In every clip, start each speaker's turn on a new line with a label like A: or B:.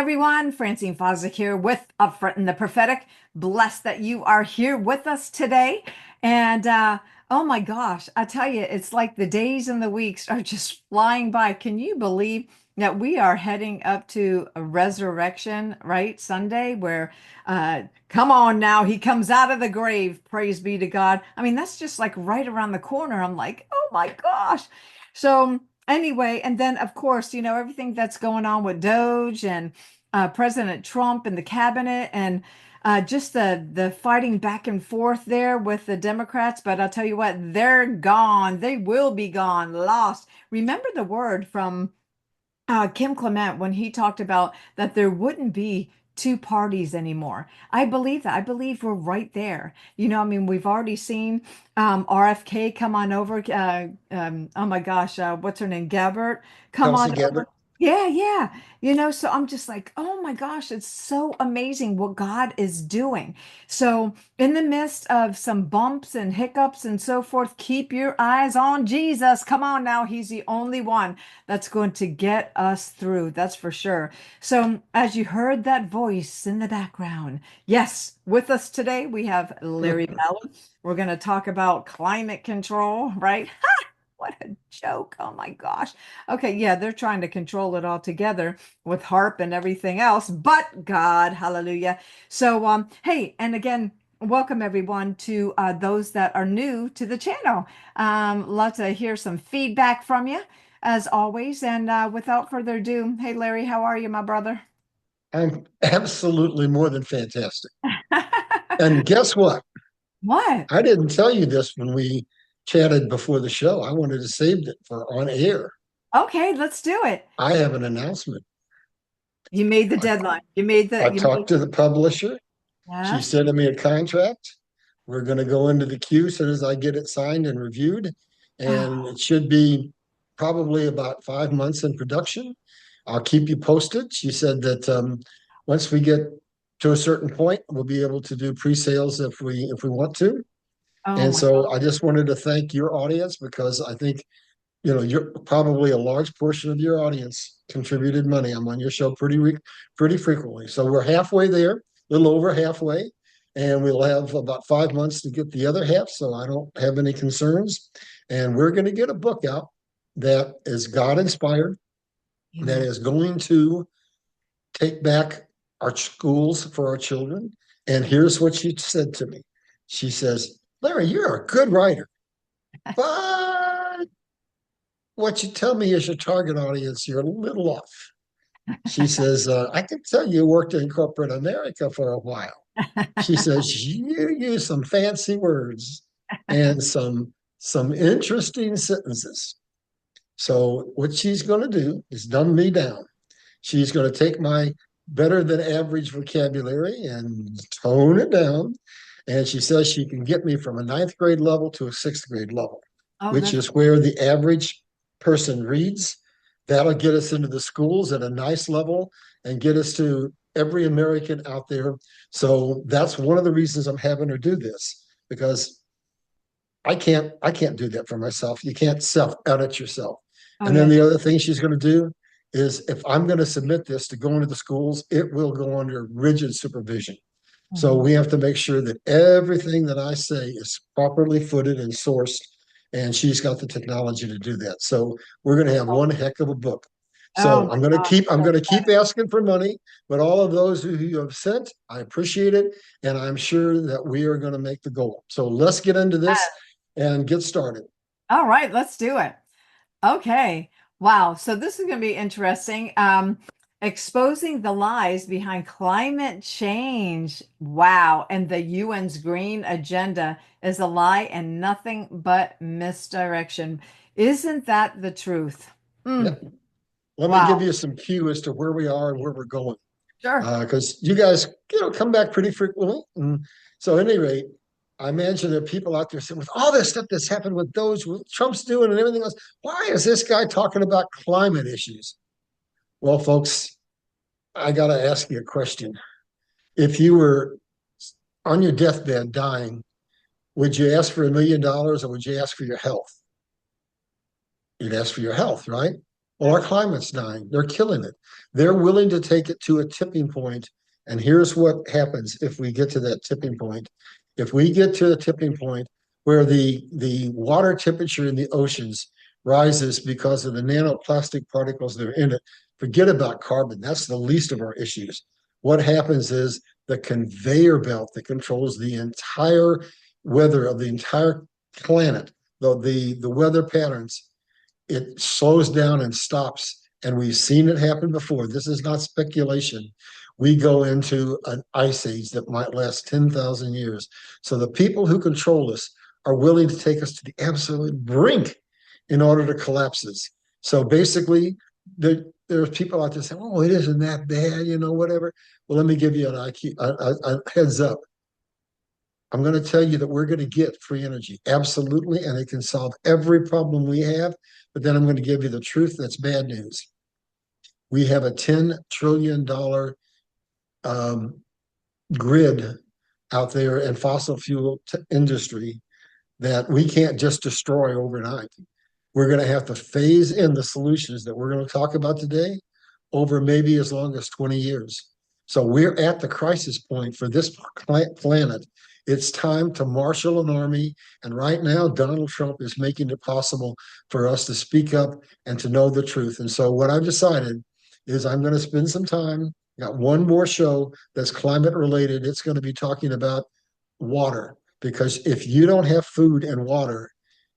A: everyone. Francine Fosdick here with Upfront in the Prophetic. Blessed that you are here with us today. And oh my gosh, I tell you, it's like the days and the weeks are just flying by. Can you believe that we are heading up to a resurrection, right? Sunday, where come on now, he comes out of the grave. Praise be to God. I mean, that's just like right around the corner. I'm like, oh my gosh. So anyway, and then of course, everything that's going on with Doge and President Trump and the cabinet and just the fighting back and forth there with the Democrats. But I'll tell you what, they're gone. They will be gone, lost. Remember the word from Kim Clement when he talked about that there wouldn't be two parties anymore. I believe that. I believe we're right there. I mean, we've already seen RFK come on over. Oh my gosh, what's her name? Gabbert, come
B: Kelsey
A: on
B: Gabbard.
A: over. Yeah, yeah. So I'm just like, oh my gosh, it's so amazing what God is doing. So, in the midst of some bumps and hiccups and so forth, keep your eyes on Jesus. Come on now, He's the only one that's going to get us through. That's for sure. So, as you heard that voice in the background, yes, with us today, we have Larry Ballard. We're going to talk about climate control, right? What a joke. Oh my gosh. Okay, yeah, they're trying to control it all together with harp and everything else, but God, hallelujah. So, hey, and again, welcome everyone to those that are new to the channel. Love to hear some feedback from you as always. And without further ado, hey Larry, how are you, my brother?
B: I'm absolutely more than fantastic. And guess what?
A: What?
B: I didn't tell you this when we chatted before the show. I wanted to save it for on air.
A: Okay, let's do it.
B: I have an announcement.
A: You made the
B: I,
A: deadline. You made
B: I
A: the you made
B: talked to the publisher. She
A: yes.
B: sent me a contract. We're going to go into the queue as soon as I get it signed and reviewed. And it should be probably about 5 months in production. I'll keep you posted. She said that once we get to a certain point, we'll be able to do pre-sales if we want to.
A: Oh
B: And
A: my
B: so I just wanted to thank your audience because I think you're probably a large portion of your audience contributed money. I'm on your show pretty frequently. So we're halfway there, a little over halfway, and we'll have about 5 months to get the other half. So I don't have any concerns. And we're going to get a book out that is God inspired, that
A: Amen.
B: is going to take back our schools for our children. And here's what she said to me. She says, Larry, you're a good writer, but what you tell me is your target audience, you're a little off. She says, I can tell you worked in corporate America for a while. She says, you use some fancy words and some interesting sentences. So what she's going to do is dumb me down. She's going to take my better than average vocabulary and tone it down. And she says she can get me from a ninth grade level to a sixth grade level,
A: Oh,
B: which
A: that's
B: is where the average person reads. That'll get us into the schools at a nice level and get us to every American out there. So that's one of the reasons I'm having her do this because I can't do that for myself. You can't self-edit yourself.
A: oh
B: And then
A: yeah.
B: the other thing she's going to do is if I'm going to submit this to go into the schools, it will go under rigid supervision. So
A: Mhm.
B: we have to make sure that everything that I say is properly footed and sourced, and she's got the technology to do that. So we're going to have one heck of a book.
A: Oh
B: So
A: my
B: I'm
A: gosh.
B: going to keep asking for money, but all of those who you have sent, I appreciate it, and I'm sure that we are going to make the goal. So let's get into this and get started.
A: All right, let's do it. Okay. Wow. So this is going to be interesting. Exposing the lies behind climate change. Wow. And the UN's green agenda is a lie and nothing but misdirection. Isn't that the truth?
B: Yeah.
A: Mm,
B: Let me give
A: wow.
B: you some cue as to where we are and where we're going.
A: Sure.
B: Because you guys, come back pretty frequently. And so, at any rate, I imagine there are people out there saying, with all this stuff that's happened with those, with Trump's doing and everything else, why is this guy talking about climate issues? Well, folks, I got to ask you a question. If you were on your deathbed dying, would you ask for $1 million or would you ask for your health? You'd ask for your health, right? Well, our climate's dying. They're killing it. They're willing to take it to a tipping point. And here's what happens if we get to that tipping point. If we get to a tipping point where the water temperature in the oceans rises because of the nanoplastic particles that are in it, forget about carbon. That's the least of our issues. What happens is the conveyor belt that controls the entire weather of the entire planet, the weather patterns, it slows down and stops. And we've seen it happen before. This is not speculation. We go into an ice age that might last 10,000 years. So the people who control us are willing to take us to the absolute brink in order to collapse us. So basically, there's people out there saying, oh, it isn't that bad, whatever. Well, let me give you an IQ, a heads up. I'm going to tell you that we're going to get free energy. Absolutely. And it can solve every problem we have. But then I'm going to give you the truth. That's bad news. We have a $10 trillion grid out there in fossil fuel industry that we can't just destroy overnight. We're going to have to phase in the solutions that we're going to talk about today over maybe as long as 20 years. So we're at the crisis point for this planet. It's time to marshal an army. And right now, Donald Trump is making it possible for us to speak up and to know the truth. And so what I've decided is I'm going to spend some time, got one more show that's climate related. It's going to be talking about water, because if you don't have food and water,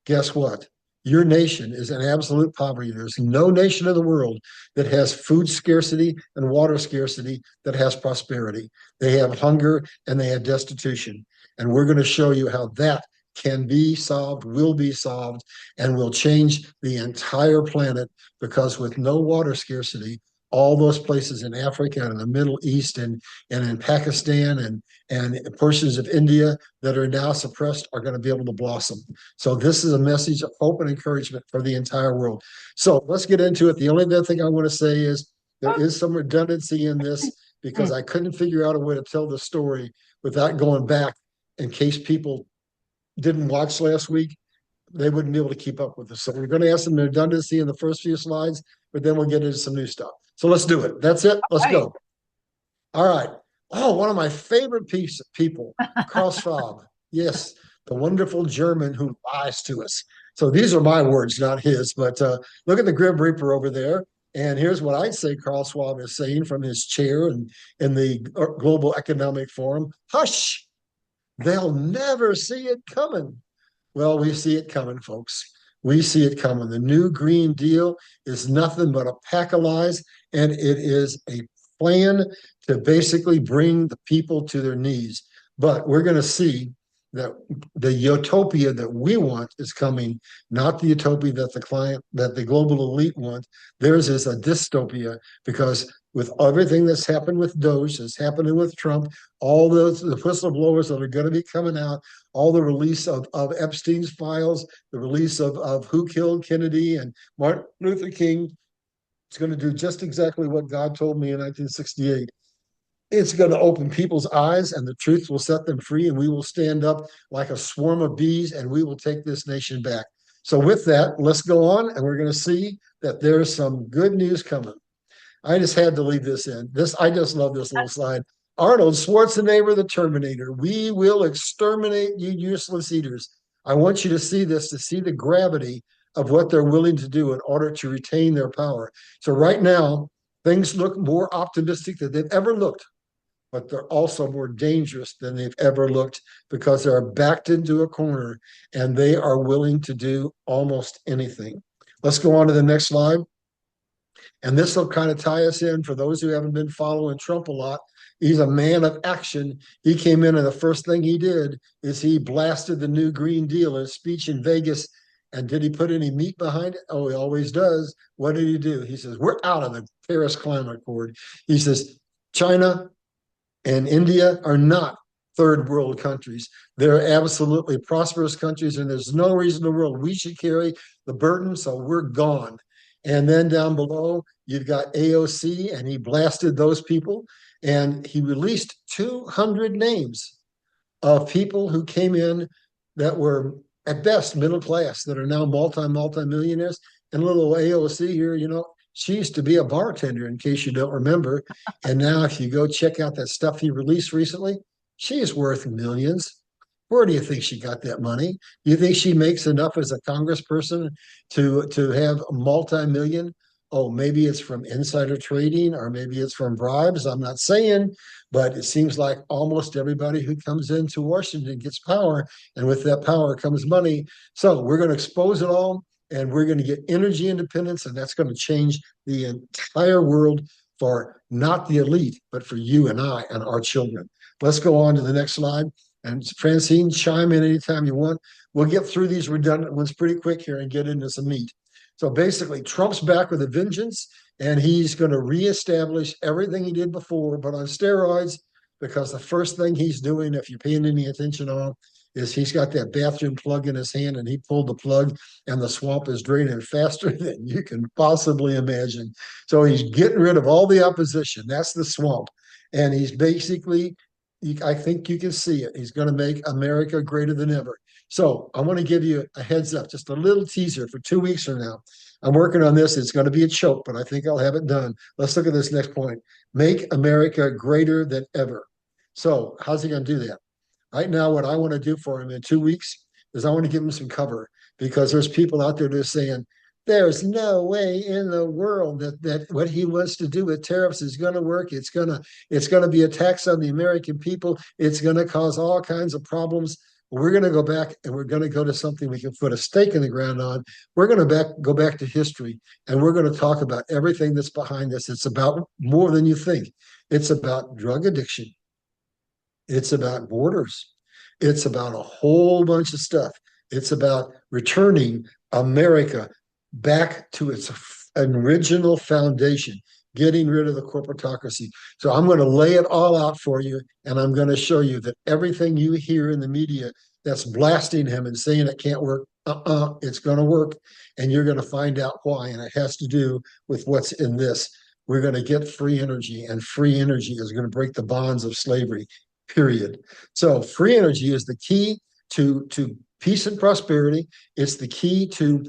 B: guess what? Your nation is in absolute poverty. There's no nation in the world that has food scarcity and water scarcity that has prosperity. They have hunger and they have destitution. And we're going to show you how that can be solved, will be solved, and will change the entire planet, because with no water scarcity, all those places in Africa and in the Middle East and in Pakistan and portions of India that are now suppressed are going to be able to blossom. So this is a message of hope and encouragement for the entire world. So let's get into it. The only other thing I want to say is there is some redundancy in this, because I couldn't figure out a way to tell the story without going back in case people didn't watch last week. They wouldn't be able to keep up with us. So we're going to have some redundancy in the first few slides, but then we'll get into some new stuff. So let's do it. That's it. Let's go. All right. Oh, one of my favorite people, Carl Schwab. Yes, the wonderful German who lies to us. So these are my words, not his. But look at the Grim Reaper over there. And here's what I'd say Carl Schwab is saying from his chair in the Global Economic Forum. Hush, they'll never see it coming. Well, we see it coming, folks. We see it coming. The new Green Deal is nothing but a pack of lies, and it is a plan to basically bring the people to their knees. But we're going to see that the utopia that we want is coming, not the utopia that the global elite want. Theirs is a dystopia, because with everything that's happened with Doge, that's happening with Trump, all the whistleblowers that are going to be coming out, all the release of Epstein's files, the release of who killed Kennedy and Martin Luther King, it's going to do just exactly what God told me in 1968. It's going to open people's eyes, and the truth will set them free, and we will stand up like a swarm of bees, and we will take this nation back. So with that, let's go on, and we're going to see that there's some good news coming. I just had to leave this in. I just love this little slide. Arnold Schwarzenegger, the Terminator. We will exterminate you useless eaters. I want you to see this, to see the gravity of what they're willing to do in order to retain their power. So right now, things look more optimistic than they've ever looked, but they're also more dangerous than they've ever looked, because they're backed into a corner and they are willing to do almost anything. Let's go on to the next slide. And this will kind of tie us in for those who haven't been following Trump a lot. He's a man of action. He came in, and the first thing he did is he blasted the new Green Deal in a speech in Vegas. And did he put any meat behind it? Oh, he always does. What did he do? He says, we're out of the Paris Climate Accord. He says, China and India are not third world countries. They're absolutely prosperous countries, and there's no reason in the world we should carry the burden, so we're gone. And then down below, you've got AOC, and he blasted those people, and he released 200 names of people who came in that were at best middle class, that are now multi-millionaires. And little AOC here, she used to be a bartender, in case you don't remember. And now, if you go check out that stuff he released recently, she is worth millions. Where do you think she got that money? Do you think she makes enough as a congressperson to have multi-million? Oh, maybe it's from insider trading or maybe it's from bribes. I'm not saying, but it seems like almost everybody who comes into Washington gets power, and with that power comes money. So we're going to expose it all, and we're going to get energy independence, and that's going to change the entire world for not the elite, but for you and I and our children. Let's go on to the next slide. And Francine, chime in anytime you want. We'll get through these redundant ones pretty quick here and get into some meat. So basically, Trump's back with a vengeance, and he's going to reestablish everything he did before, but on steroids, because the first thing he's doing, if you're paying any attention on, is he's got that bathroom plug in his hand, and he pulled the plug, and the swamp is draining faster than you can possibly imagine. So he's getting rid of all the opposition. That's the swamp. And he's basically, I think you can see it. He's going to make America greater than ever. So I want to give you a heads up, just a little teaser for 2 weeks from now. I'm working on this. It's going to be a choke, but I think I'll have it done. Let's look at this next point. Make America greater than ever. So how's he going to do that? Right now, what I want to do for him in 2 weeks is I want to give him some cover, because there's people out there that are saying, there's no way in the world that what he wants to do with tariffs is going to work. It's gonna be a tax on the American people. It's going to cause all kinds of problems. We're going to go back, and we're going to go to something we can put a stake in the ground on. We're going to go back to history, and we're going to talk about everything that's behind this. It's about more than you think. It's about drug addiction. It's about borders. It's about a whole bunch of stuff. It's about returning America back to its original foundation, getting rid of the corporatocracy. So I'm going to lay it all out for you, and I'm going to show you that everything you hear in the media that's blasting him and saying it can't work, it's going to work, and you're going to find out why, and it has to do with what's in this. We're going to get free energy, and free energy is going to break the bonds of slavery, period. So free energy is the key to peace and prosperity. It's the key to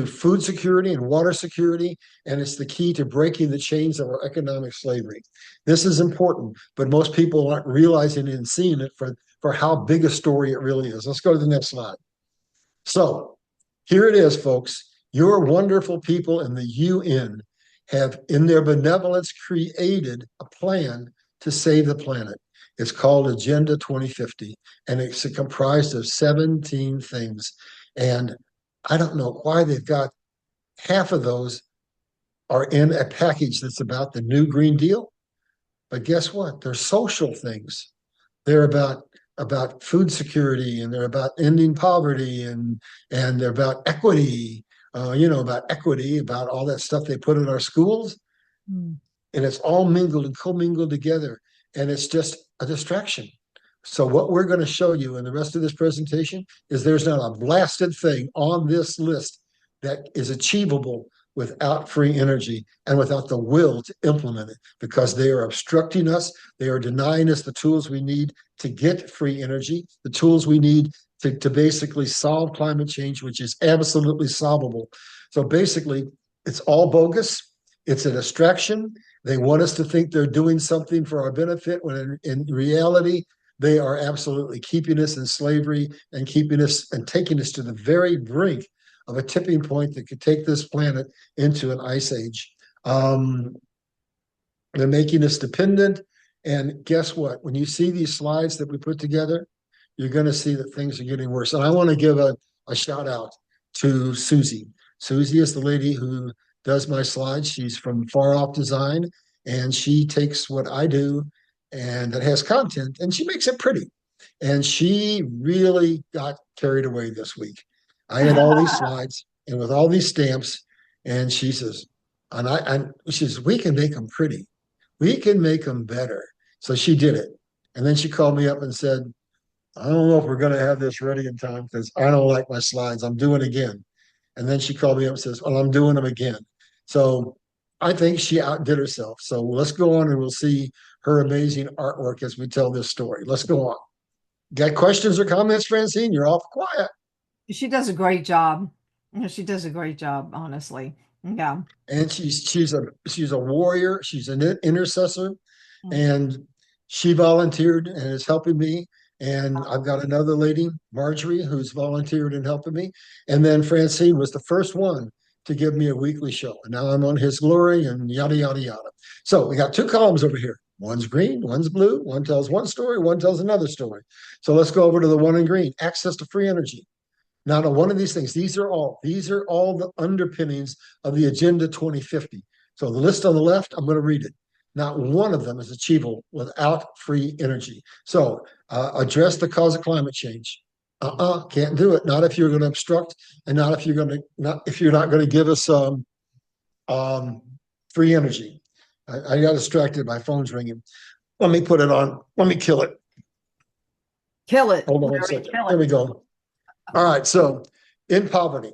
B: food security and water security, and it's the key to breaking the chains of our economic slavery. This is important, but most people aren't realizing it and seeing it for how big a story it really is. Let's go to the next slide. So here it is, folks. Your wonderful people in the UN have, in their benevolence, created a plan to save the planet. It's called Agenda 2050, and it's comprised of 17 things. And I don't know why they've got half of those are in a package that's about the new Green Deal. But guess what? They're social things. They're about food security, and they're about ending poverty, and they're about equity, about all that stuff they put in our schools. Mm. And it's all mingled and commingled together. And it's just a distraction. So what we're going to show you in the rest of this presentation is there's not a blasted thing on this list that is achievable without free energy and without the will to implement it, because they are obstructing us. They are denying us the tools we need to get free energy, the tools we need to basically solve climate change, which is absolutely solvable. So basically, it's all bogus. It's a distraction. They want us to think they're doing something for our benefit, when in reality, they are absolutely keeping us in slavery and keeping us and taking us to the very brink of a tipping point that could take this planet into an ice age. They're making us dependent. And guess what? When you see these slides that we put together, you're going to see that things are getting worse. And I want to give a shout out to Susie. Susie is the lady who does my slides. She's from Far Off Design, and she takes what I do and that has content, and she makes it pretty. And she really got carried away this week. I had all these slides and with all these stamps, and she says, she says, we can make them pretty. We can make them better. So she did it. And then she called me up and said, I don't know if we're going to have this ready in time, because I don't like my slides. I'm doing it again. And then she called me up and says, well, I'm doing them again. So I think she outdid herself. So let's go on, and we'll see her amazing artwork as we tell this story. Let's go on. Got questions or comments, Francine? You're off quiet.
A: She does a great job. Yeah, she does a great job, honestly. Yeah.
B: And she's a warrior. She's an intercessor,
A: Mm.
B: and she volunteered and is helping me. And I've got another lady, Marjorie, who's volunteered and helping me. And then Francine was the first one to give me a weekly show. And now I'm on His Glory and yada, yada, yada. So we got two columns over here. One's green, one's blue. One tells one story, one tells another story. So let's go over to the one in green, access to free energy. Not a one of these things. These are all the underpinnings of the Agenda 2050. So the list on the left, I'm going to read it. Not one of them is achievable without free energy. So address the cause of climate change. Can't do it. Not if you're going to obstruct, and not if you're not going to give us um, free energy. I got distracted. My phone's ringing. Let me put it on. Let me kill it.
A: Kill it,
B: Hold on one
A: Larry,
B: second.
A: kill
B: There
A: it.
B: we go. All right. So in poverty,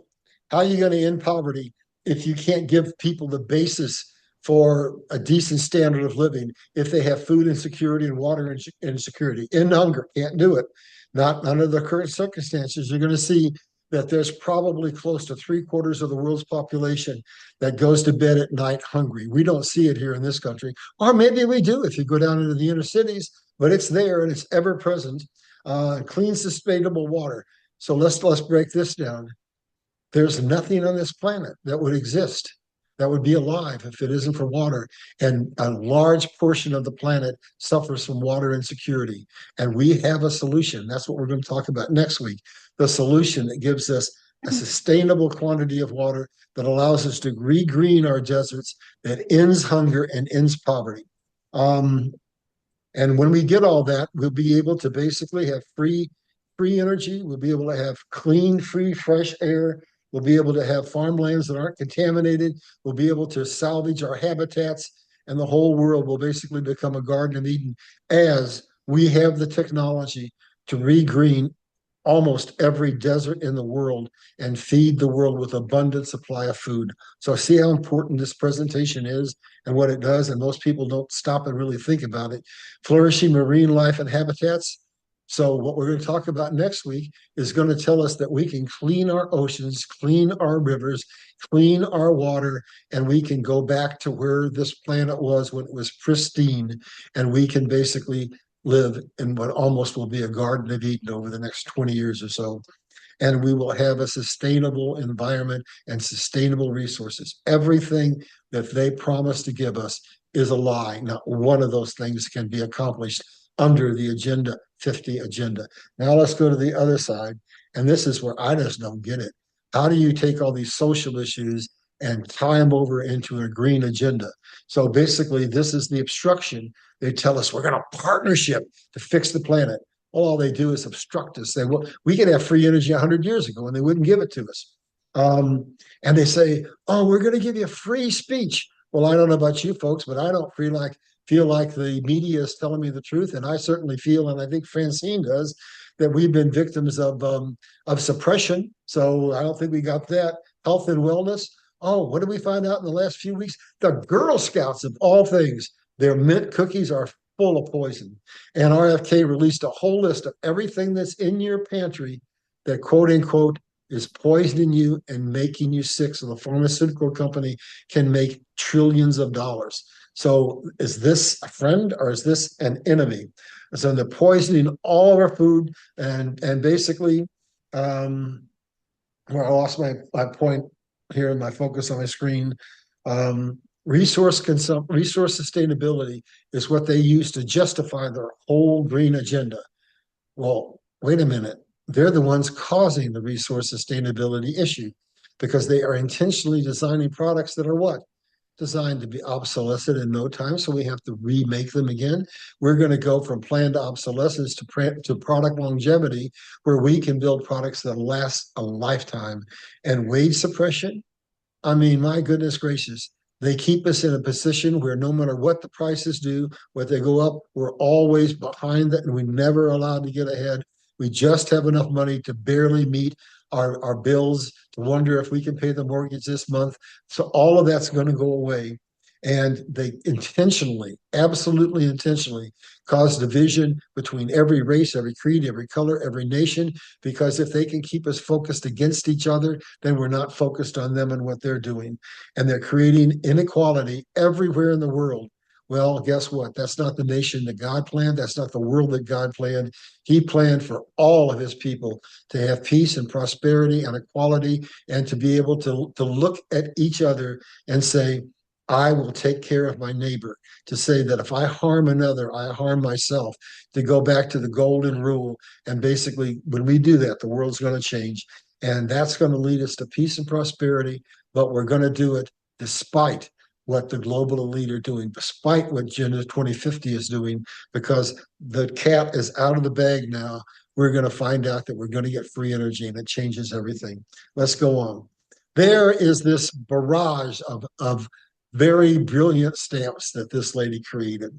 B: how are you going to end poverty if you can't give people the basis for a decent standard of living if they have food insecurity and water insecurity? In hunger, can't do it. Not under the current circumstances. You're going to see that there's probably close to 3/4 of the world's population that goes to bed at night hungry. We don't see it here in this country, or maybe we do if you go down into the inner cities, but it's there and it's ever present. Clean, sustainable water. So let's break this down. There's nothing on this planet that would exist, that would be alive if it isn't for water. And a large portion of the planet suffers from water insecurity. And we have a solution. That's what we're going to talk about next week. The solution that gives us a sustainable quantity of water that allows us to regreen our deserts, that ends hunger and ends poverty. Um, and when we get all that, we'll be able to basically have free energy. We'll be able to have clean, free, fresh air. We'll be able to have farmlands that aren't contaminated. We'll be able to salvage our habitats, and the whole world will basically become a Garden of Eden as we have the technology to regreen almost every desert in the world and feed the world with abundant supply of food. So see how important this presentation is and what it does, and most people don't stop and really think about it. Flourishing marine life and habitats. So what we're going to talk about next week is going to tell us that we can clean our oceans, clean our rivers, clean our water, and we can go back to where this planet was when it was pristine, and we can basically live in what almost will be a Garden of Eden over the next 20 years or so. And we will have a sustainable environment and sustainable resources. Everything that they promise to give us is a lie. Not one of those things can be accomplished under the Agenda 50 agenda. Now let's go to the other side. And this is where I just don't get it. How do you take all these social issues and tie them over into a green agenda? So basically, this is the obstruction. They tell us we're going to partnership to fix the planet. Well, all they do is obstruct us. They will. We could have free energy 100 years ago, and they wouldn't give it to us. And they say, "Oh, we're going to give you free speech." Well, I don't know about you folks, but I don't feel like the media is telling me the truth, and I certainly feel, and I think Francine does, that we've been victims of suppression. So I don't think we got that. Health and wellness. Oh, what did we find out in the last few weeks? The Girl Scouts, of all things, their mint cookies are full of poison. And RFK released a whole list of everything that's in your pantry that, quote unquote, is poisoning you and making you sick. So the pharmaceutical company can make trillions of dollars. So is this a friend or is this an enemy? So they're poisoning all of our food, and basically, where I lost my point here in my focus on my screen. Resource sustainability is what they use to justify their whole green agenda. Well, wait a minute. They're the ones causing the resource sustainability issue because they are intentionally designing products that are what? Designed to be obsolescent in no time. So we have to remake them again. We're going to go from planned obsolescence to product longevity, where we can build products that last a lifetime. And wage suppression, I mean, my goodness gracious, they keep us in a position where no matter what the prices do, what they go up, we're always behind that, and we're never allowed to get ahead. We just have enough money to barely meet our bills, to wonder if we can pay the mortgage this month. So all of that's going to go away. And they intentionally, absolutely intentionally, cause division between every race, every creed, every color, every nation, because if they can keep us focused against each other, then we're not focused on them and what they're doing. And they're creating inequality everywhere in the world. Well, guess what? That's not the nation that God planned. That's not the world that God planned. He planned for all of his people to have peace and prosperity and equality and to be able to look at each other and say, I will take care of my neighbor. To say that if I harm another, I harm myself. To go back to the golden rule. And basically, when we do that, the world's going to change. And that's going to lead us to peace and prosperity. But we're going to do it despite what the global elite are doing, despite what Agenda 2050 is doing, because the cat is out of the bag now. We're going to find out that we're going to get free energy and it changes everything. Let's go on. There is this barrage of very brilliant stamps that this lady created.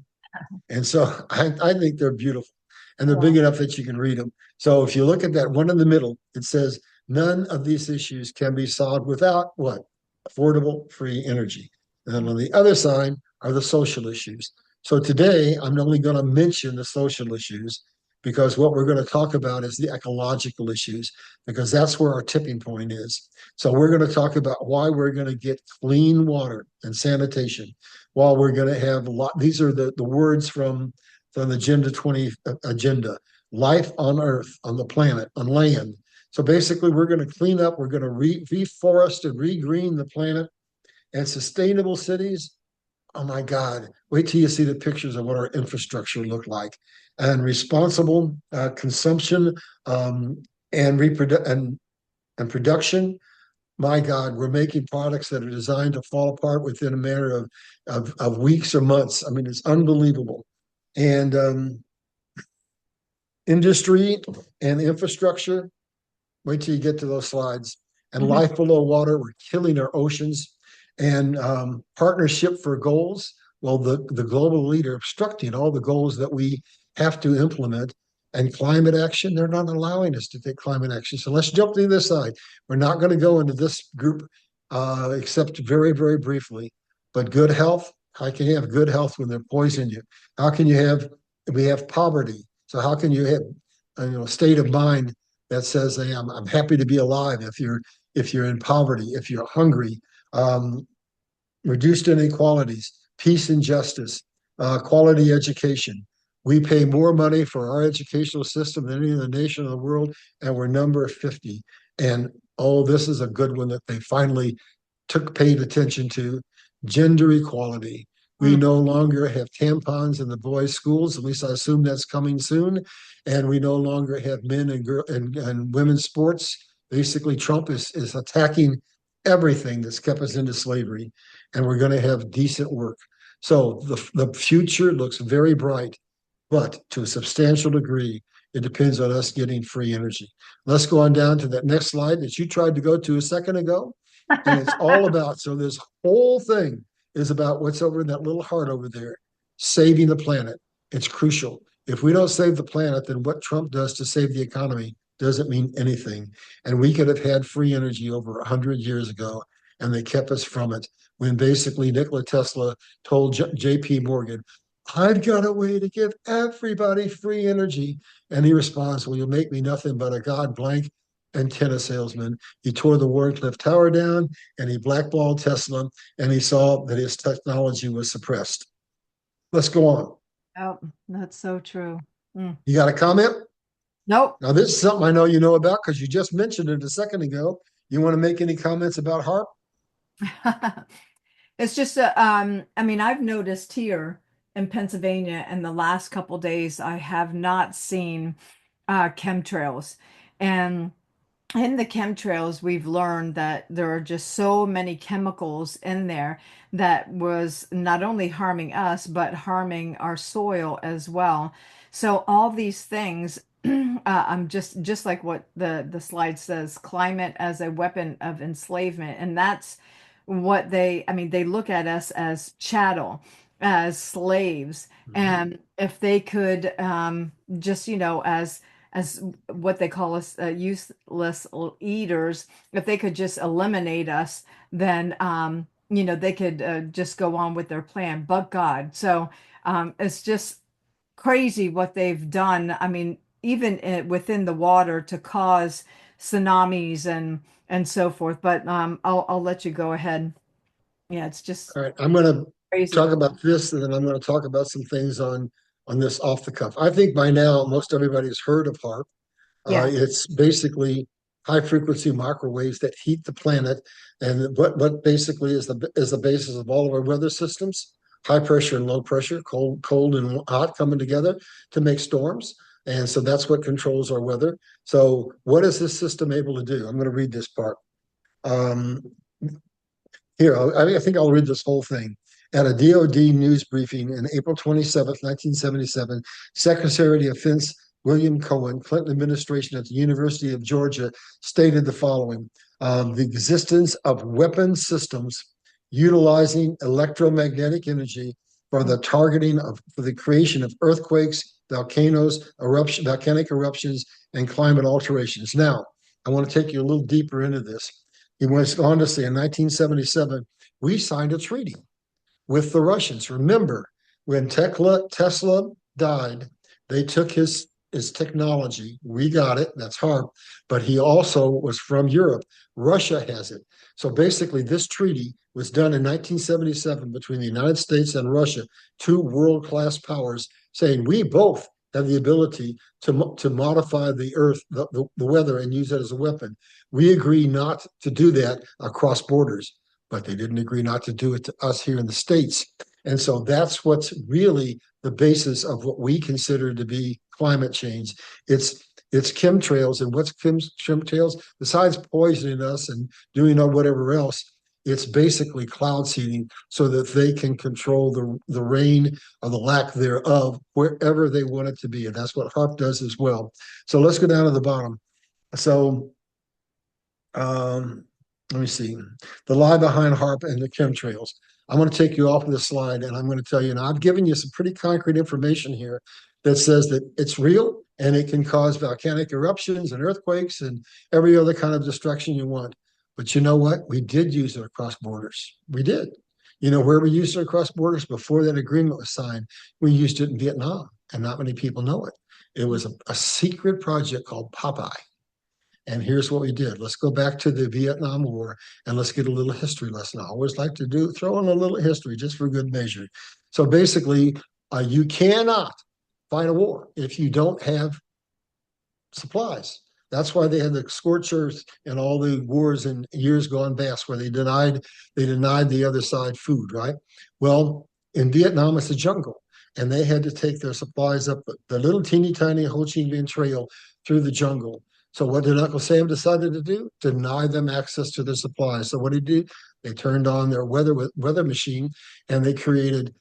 B: And so I think they're beautiful and they're big
A: Wow.
B: enough that you can read them. So if you look at that one in the middle, it says, none of these issues can be solved without what? Affordable free energy. And then on the other side are the social issues. So today, I'm only going to mention the social issues because what we're going to talk about is the ecological issues, because that's where our tipping point is. So we're going to talk about why we're going to get clean water and sanitation, while we're going to have a lot. These are the words from the Agenda 20 agenda: life on Earth, on the planet, on land. So basically, we're going to clean up, we're going to reforest and regreen the planet, and sustainable cities. Oh my God, wait till you see the pictures of what our infrastructure look like. And responsible consumption and, and production. My God, we're making products that are designed to fall apart within a matter of weeks or months. I mean, it's unbelievable. And industry and infrastructure, wait till you get to those slides. And
A: Mhm.
B: life below water, we're killing our oceans. And partnership for goals, well, the global leader obstructing all the goals that we have to implement. And climate action, they're not allowing us to take climate action. So let's jump to this side. We're not going to go into this group except very, very briefly. But good health, how can you have good health when they're poisoning you? How can you have, we have poverty. So how can you have a state of mind that says, hey, I'm happy to be alive if you're in poverty, if you're hungry, um, reduced inequalities, peace and justice, quality education. We pay more money for our educational system than any other nation in the world, and we're number 50. And oh, this is a good one that they finally paid attention to: gender equality. We
A: Mm.
B: no longer have tampons in the boys' schools. At least I assume that's coming soon. And we no longer have men and and women's sports. Basically, Trump is attacking everything that's kept us into slavery, and we're going to have decent work. So the future looks very bright, but to a substantial degree, it depends on us getting free energy. Let's go on down to that next slide that you tried to go to a second ago. And it's all about, so this whole thing is about what's over in that little heart over there: saving the planet. It's crucial. If we don't save the planet, then what Trump does to save the economy doesn't mean anything. And we could have had free energy over 100 years ago, and they kept us from it. When basically Nikola Tesla told J.P. Morgan, I've got a way to give everybody free energy. And he responds, well, you'll make me nothing but a God blank antenna salesman. He tore the Warncliffe Tower down and he blackballed Tesla, and he saw that his technology was suppressed. Let's go on.
A: Oh, that's so true. Mm.
B: You got a comment?
A: Nope.
B: Now, this is something I know you know about because you just mentioned it a second ago. You want to make any comments about HARP?
A: It's just I mean, I've noticed here in Pennsylvania in the last couple days, I have not seen chemtrails. And in the chemtrails, we've learned that there are just so many chemicals in there that was not only harming us, but harming our soil as well. So all these things, I'm just like what the slide says, climate as a weapon of enslavement, and that's what I mean, they look at us as chattel, as slaves,
B: Mhm.
A: and if they could just, as what they call us useless eaters, if they could just eliminate us, then they could just go on with their plan, but God. So it's just crazy what they've done. I mean, even within the water to cause tsunamis and so forth. But I'll let you go ahead. Yeah, it's just
B: All right, I'm going to
A: crazy.
B: talk about this, and then I'm going to talk about some things on this off the cuff. I think by now most everybody's heard of HARP.
A: Yeah.
B: It's basically high frequency microwaves that heat the planet, and what basically is the basis of all of our weather systems: high pressure and low pressure, cold and hot coming together to make storms. And so that's what controls our weather. So what is this system able to do? I'm going to read this part. Um, Here, I think I'll read this whole thing. At a DoD news briefing in April 27th, 1977, Secretary of Defense William Cohen, Clinton administration at the University of Georgia, stated the following: the existence of weapon systems utilizing electromagnetic energy for the targeting of, for the creation of earthquakes, volcanic eruptions, and climate alterations. Now, I want to take you a little deeper into this. He went on to say in 1977, we signed a treaty with the Russians. Remember, when Tesla died, they took his technology. We got it. That's HARP. But he also was from Europe. Russia has it. So basically, this treaty was done in 1977 between the United States and Russia, two world-class powers, saying we both have the ability to modify the earth, the weather, and use it as a weapon. We agree not to do that across borders, but they didn't agree not to do it to us here in the States. And so that's what's really the basis of what we consider to be climate change. It's chemtrails, and what's chemtrails besides poisoning us and doing whatever else? It's basically cloud seeding so that they can control the rain or the lack thereof wherever they want it to be. And that's what HARP does as well. So let's go down to the bottom. So let me see. The lie behind HARP and the chemtrails. I'm going to take you off of the slide, and I'm going to tell you, now I've given you some pretty concrete information here that says that it's real and it can cause volcanic eruptions and earthquakes and every other kind of destruction you want. But you know what? We did use it across borders. We did. You know where we used it across borders before that agreement was signed? We used it in Vietnam, and not many people know it. It was a secret project called Popeye. And here's what we did. Let's go back to the Vietnam War and let's get a little history lesson. I always like to throw in a little history just for good measure. So basically, you cannot fight a war if you don't have supplies. That's why they had the scorchers and all the wars in years gone past where they denied the other side food, right? Well, in Vietnam, it's a jungle. And they had to take their supplies up the little teeny tiny Ho Chi Minh Trail through the jungle. So what did Uncle Sam decided to do? Deny them access to their supplies. So what did he do? They turned on their weather machine and they created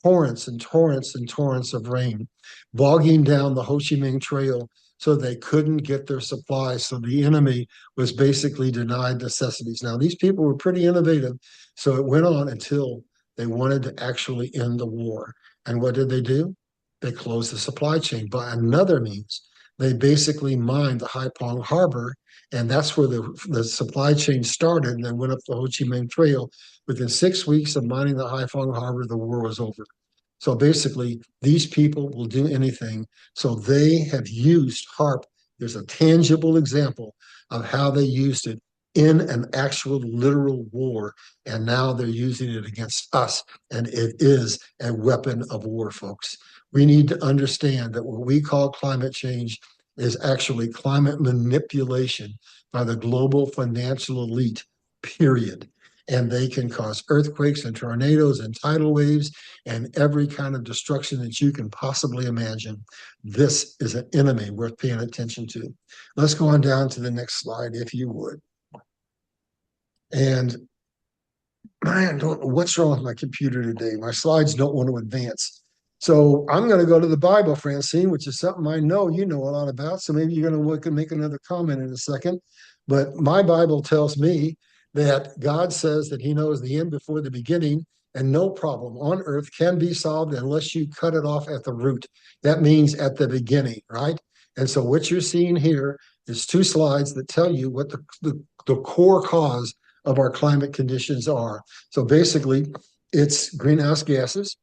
B: torrents and torrents and torrents of rain, bogging down the Ho Chi Minh Trail so they couldn't get their supplies. So the enemy was basically denied necessities. Now, these people were pretty innovative. So it went on until they wanted to actually end the war. And what did they do? They closed the supply chain by another means. They basically mined the Haiphong Harbor, and that's where the supply chain started, and then went up the Ho Chi Minh Trail. Within 6 weeks of mining the Haiphong Harbor, the war was over. So basically, these people will do anything. So they have used HARP. There's a tangible example of how they used it in an actual literal war. And now they're using it against us. And it is a weapon of war, folks. We need to understand that what we call climate change is actually climate manipulation by the global financial elite, period. And they can cause earthquakes and tornadoes and tidal waves and every kind of destruction that you can possibly imagine. This is an enemy worth paying attention to. Let's go on down to the next slide, if you would. And I don't know what's wrong with my computer today. My slides don't want to advance. So I'm going to go to the Bible, Francine, which is something I know you know a lot about. So maybe you're going to make another comment in a second. But my Bible tells me that God says that he knows the end before the beginning, and no problem on earth can be solved unless you cut it off at the root. That means at the beginning, right? And so what you're seeing here is two slides that tell you what the core cause of our climate conditions are. So basically, it's greenhouse gases.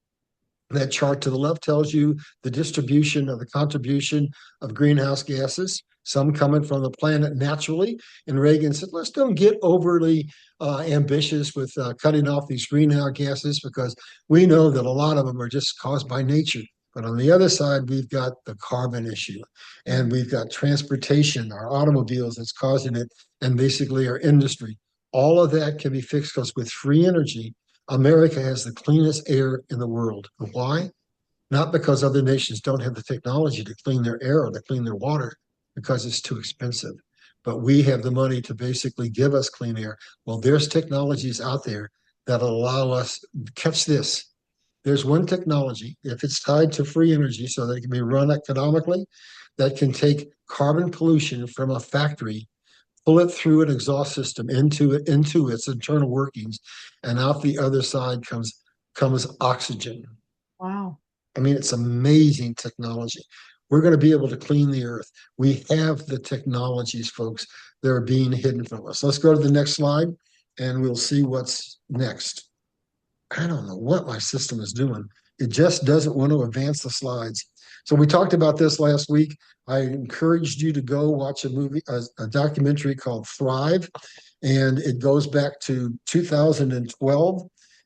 B: That chart to the left tells you the distribution of the contribution of greenhouse gases, some coming from the planet naturally. And Reagan said, let's don't get overly ambitious with cutting off these greenhouse gases because we know that a lot of them are just caused by nature. But on the other side, we've got the carbon issue and we've got transportation, our automobiles that's causing it, and basically our industry. All of that can be fixed because with free energy, America has the cleanest air in the world. Why? Not because other nations don't have the technology to clean their air or to clean their water, because it's too expensive. But we have the money to basically give us clean air. Well, there's technologies out there that allow us, catch this. There's one technology, if it's tied to free energy so that it can be run economically, that can take carbon pollution from a factory, pull it through an exhaust system into its internal workings, and out the other side comes oxygen.
A: Wow.
B: I mean, it's amazing technology. We're going to be able to clean the earth. We have the technologies, folks, that are being hidden from us. Let's go to the next slide and we'll see what's next. I don't know what my system is doing. It just doesn't want to advance the slides. So we talked about this last week. I encouraged you to go watch a documentary called Thrive, and it goes back to 2012.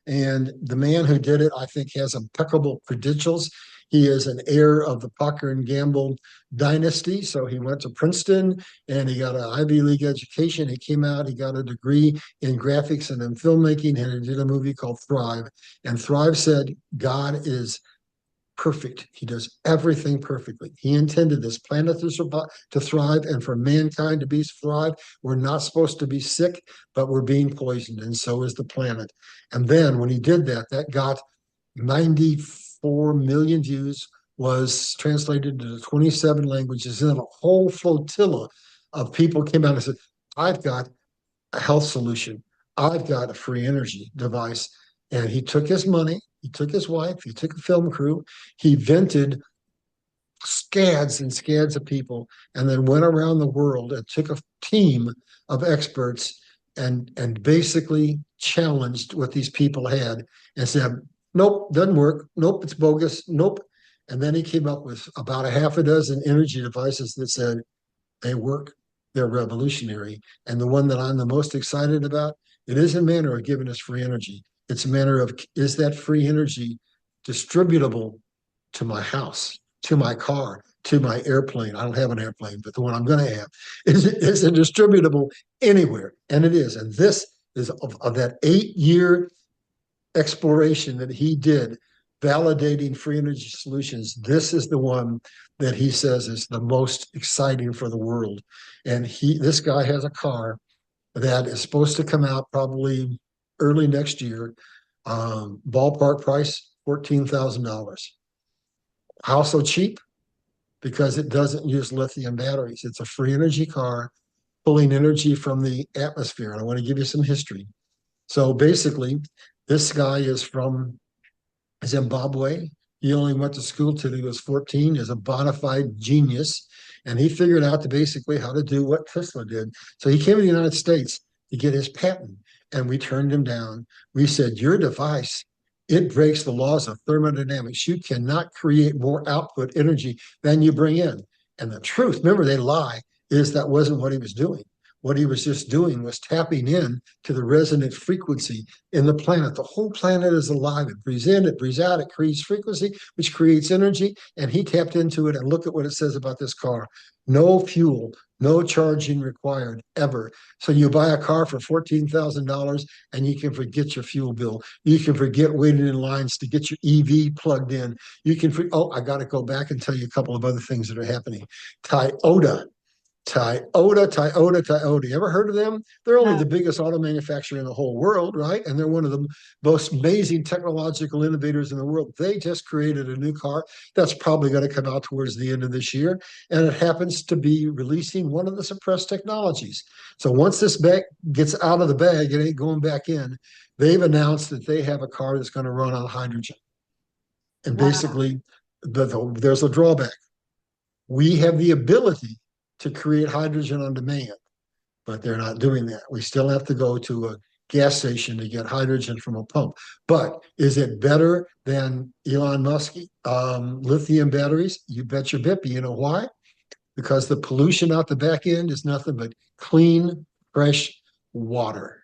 B: And the man who did it, I think, has impeccable credentials. He is an heir of the Procter and Gamble dynasty. So he went to Princeton and he got an Ivy League education. He came out, he got a degree in graphics and in filmmaking, and he did a movie called Thrive. And Thrive said, God is perfect. He does everything perfectly. He intended this planet to thrive and for mankind to be thrive. We're not supposed to be sick, but we're being poisoned, and so is the planet. And then when he did that, that got 94 million views, was translated into 27 languages, and a whole flotilla of people came out and said, I've got a health solution. I've got a free energy device. And he took his money, he took his wife, he took a film crew, he vented scads and scads of people, and then went around the world and took a team of experts and basically challenged what these people had and said, nope, doesn't work. Nope, it's bogus. Nope. And then he came up with about a half a dozen energy devices that said they work, they're revolutionary. And the one that I'm the most excited about, it isn't a matter of giving us free energy. It's a matter of, is that free energy distributable to my house, to my car, to my airplane? I don't have an airplane, but the one I'm going to have. Is it distributable anywhere? And it is. And this is of that 8-year exploration that he did, validating free energy solutions. This is the one that he says is the most exciting for the world. And this guy has a car that is supposed to come out probably early next year. Ballpark price, $14,000. How so cheap? Because it doesn't use lithium batteries. It's a free energy car pulling energy from the atmosphere. And I want to give you some history. So basically, this guy is from Zimbabwe. He only went to school till he was 14, is a bona fide genius. And he figured out basically how to do what Tesla did. So he came to the United States to get his patent, and we turned him down. We said, your device, it breaks the laws of thermodynamics. You cannot create more output energy than you bring in. And the truth, remember, they lie, is that wasn't what he was doing. What he was just doing was tapping in to the resonant frequency in the planet. The whole planet is alive. It breathes in, it breathes out, it creates frequency, which creates energy. And he tapped into it. And look at what it says about this car. No fuel, no charging required ever. So you buy a car for $14,000 and you can forget your fuel bill. You can forget waiting in lines to get your EV plugged in. You can, I got to go back and tell you a couple of other things that are happening. Toyota. You ever heard of them? They're only the biggest auto manufacturer in the whole world, right? And they're one of the most amazing technological innovators in the world. They just created a new car that's probably going to come out towards the end of this year. And it happens to be releasing one of the suppressed technologies. So once this bag gets out of the bag, it ain't going back in. They've announced that they have a car that's going to run on hydrogen. And basically, there's a drawback. We have the ability to create hydrogen on demand, but they're not doing that. We still have to go to gas station to get hydrogen from a pump. But is it better than Elon Musk lithium batteries? You bet your bippy. You know why? Because the pollution out the back end is nothing but clean, fresh water.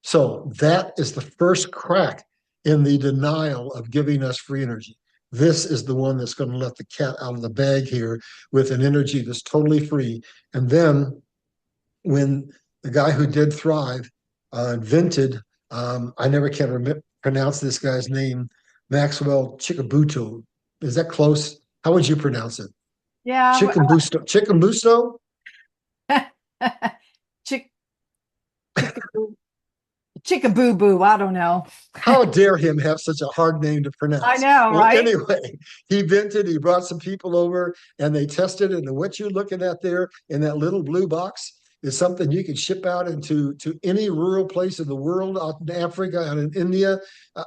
B: So that is the first crack in the denial of giving us free energy. This is the one that's going to let the cat out of the bag here with an energy that's totally free. And then when the guy who did Thrive invented, I never can pronounce this guy's name, Maxwell Chickabuto. Is that close? How would you pronounce it?
A: Yeah.
B: Chickambusto. Chickambusto?
A: Chick, chickaboo, chickaboo boo. I don't know.
B: How dare him have such a hard name to
A: I
B: pronounce?
A: know,
B: Well,
A: right?
B: anyway, he brought some people over and they tested it. And what you're looking at there in that little blue box is something you can ship out to any rural place in the world, out in Africa, out in India,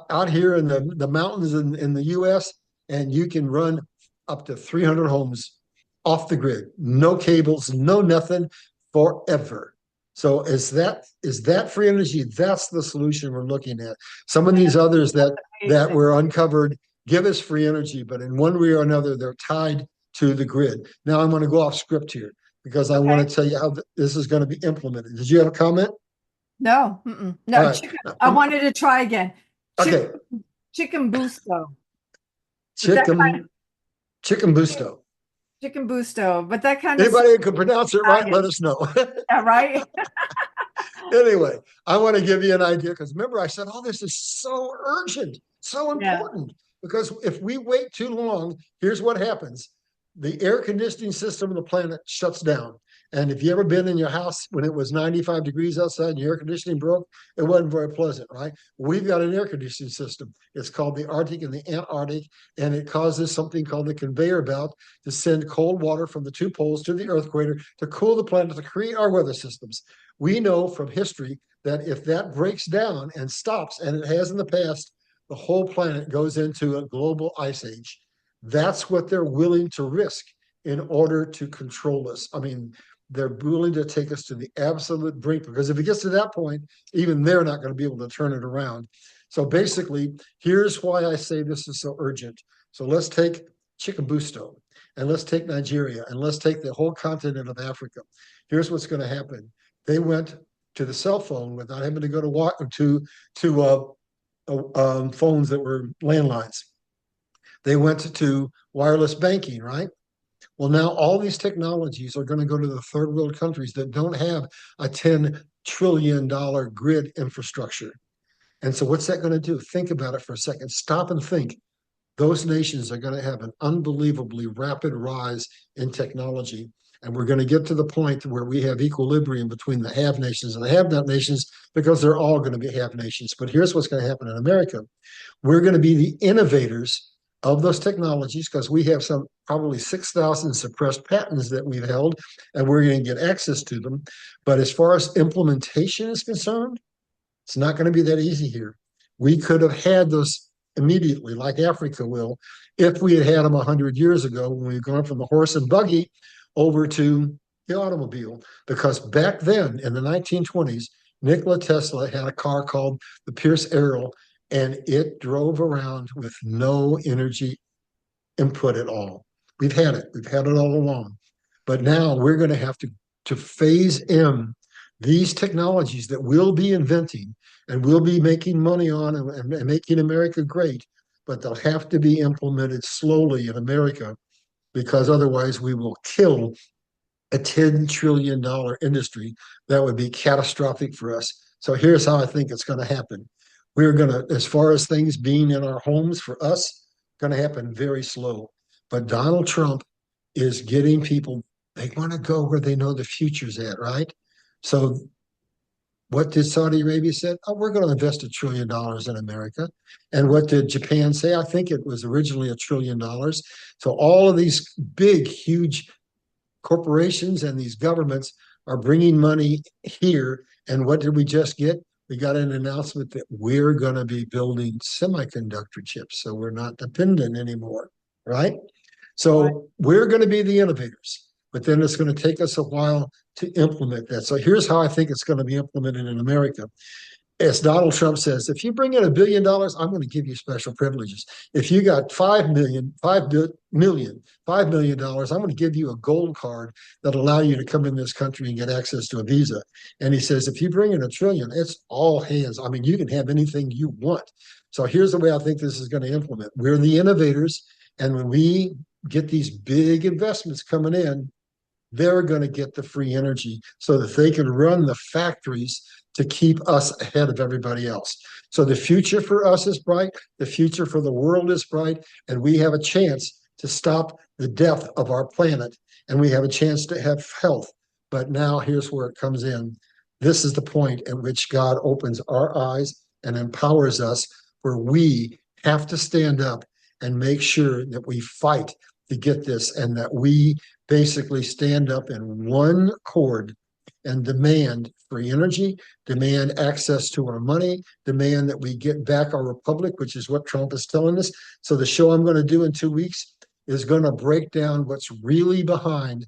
B: out here in the mountains in the US, and you can run up to 300 homes off the grid, no cables, no nothing, forever. So is that free energy? That's the solution we're looking at. Some of these others that
A: Amazing.
B: were uncovered give us free energy, but in one way or another, they're tied to the grid. Now I'm going to go off script here because I want
A: Okay.
B: to tell you how this is going to be implemented. Did you have a comment?
A: No,
B: All
A: no.
B: right.
A: I wanted to try again. Chick,
B: Okay.
A: chicken busto. But that
B: Chicken, chicken
A: kind
B: busto.
A: chicken busto. But that kind of
B: Anybody who can pronounce it right, let
A: Italian.
B: us know.
A: Yeah, right?
B: Anyway, I want to give you an idea because remember I said, oh, this is so urgent, so
A: Yeah.
B: important. Because if we wait too long, here's what happens. The air conditioning system of the planet shuts down. And if you ever been in your house when it was 95 degrees outside and your air conditioning broke, it wasn't very pleasant, right? We've got an air conditioning system. It's called the Arctic and the Antarctic, and it causes something called the conveyor belt to send cold water from the two poles to the Earth equator to cool the planet to create our weather systems. We know from history that if that breaks down and stops, and it has in the past, the whole planet goes into a global ice age. That's what they're willing to risk in order to control us. I mean, they're willing to take us to the absolute brink because if it gets to that point, even they're not going to be able to turn it around. So basically, here's why I say this is so urgent. So let's take Chickambusto and let's take Nigeria and let's take the whole continent of Africa. Here's what's going to happen. They went to the cell phone without having to go to phones that were landlines. They went to wireless banking, right? Well, now all these technologies are going to go to the third world countries that don't have a $10 trillion grid infrastructure. And so, what's that going to do? Think about it for a second. Stop and think. Those nations are going to have an unbelievably rapid rise in technology. And we're going to get to the point where we have equilibrium between the have nations and the have not nations because they're all going to be have nations. But here's what's going to happen in America. We're going to be the innovators of those technologies because we have some probably 6,000 suppressed patents that we've held, and we're going to get access to them. But as far as implementation is concerned, it's not going to be that easy here. We could have had those immediately, like Africa will, if we had them 100 years ago when we've gone from the horse and buggy over to the automobile. Because back then in the 1920s, Nikola Tesla had a car called the Pierce Arrow, and it drove around with no energy input at all. We've had it. We've had it all along. But now we're going to have to phase in these technologies that we'll be inventing and we'll be making money on and making America great, but they'll have to be implemented slowly in America because otherwise we will kill a $10 trillion industry that would be catastrophic for us. So here's how I think it's going to happen. We're going to, as far as things being in our homes for us, going to happen very slow. But Donald Trump is getting people, they want to go where they know the future's at, right? So what did Saudi Arabia say? Oh, we're going to invest $1 trillion in America. And what did Japan say? I think it was originally $1 trillion. So all of these big, huge corporations and these governments are bringing money here. And what did we just get? We got an announcement that we're going to be building semiconductor chips. So we're not dependent anymore, right?
A: Right.
B: So we're going to be the innovators, but then it's going to take us a while to implement that. So here's how I think it's going to be implemented in America. as Donald Trump says, if you bring in $1 billion, I'm going to give you special privileges. If you got 5 million, 5 million, $5 million, I'm going to give you a gold card that'll allow you to come in this country and get access to a visa. And he says, if you bring in $1 trillion, it's all hands. I mean, you can have anything you want. So here's the way I think this is going to implement. We're the innovators, and when we get these big investments coming in, they're going to get the free energy so that they can run the factories to keep us ahead of everybody else. So the future for us is bright, the future for the world is bright, and we have a chance to stop the death of our planet, and we have a chance to have health. But now here's where it comes in. This is the point at which God opens our eyes and empowers us, where we have to stand up and make sure that we fight to get this, and that we basically stand up in one accord and demand free energy, demand access to our money, demand that we get back our republic, which is what Trump is telling us. So the show I'm going to do in 2 weeks is going to break down what's really behind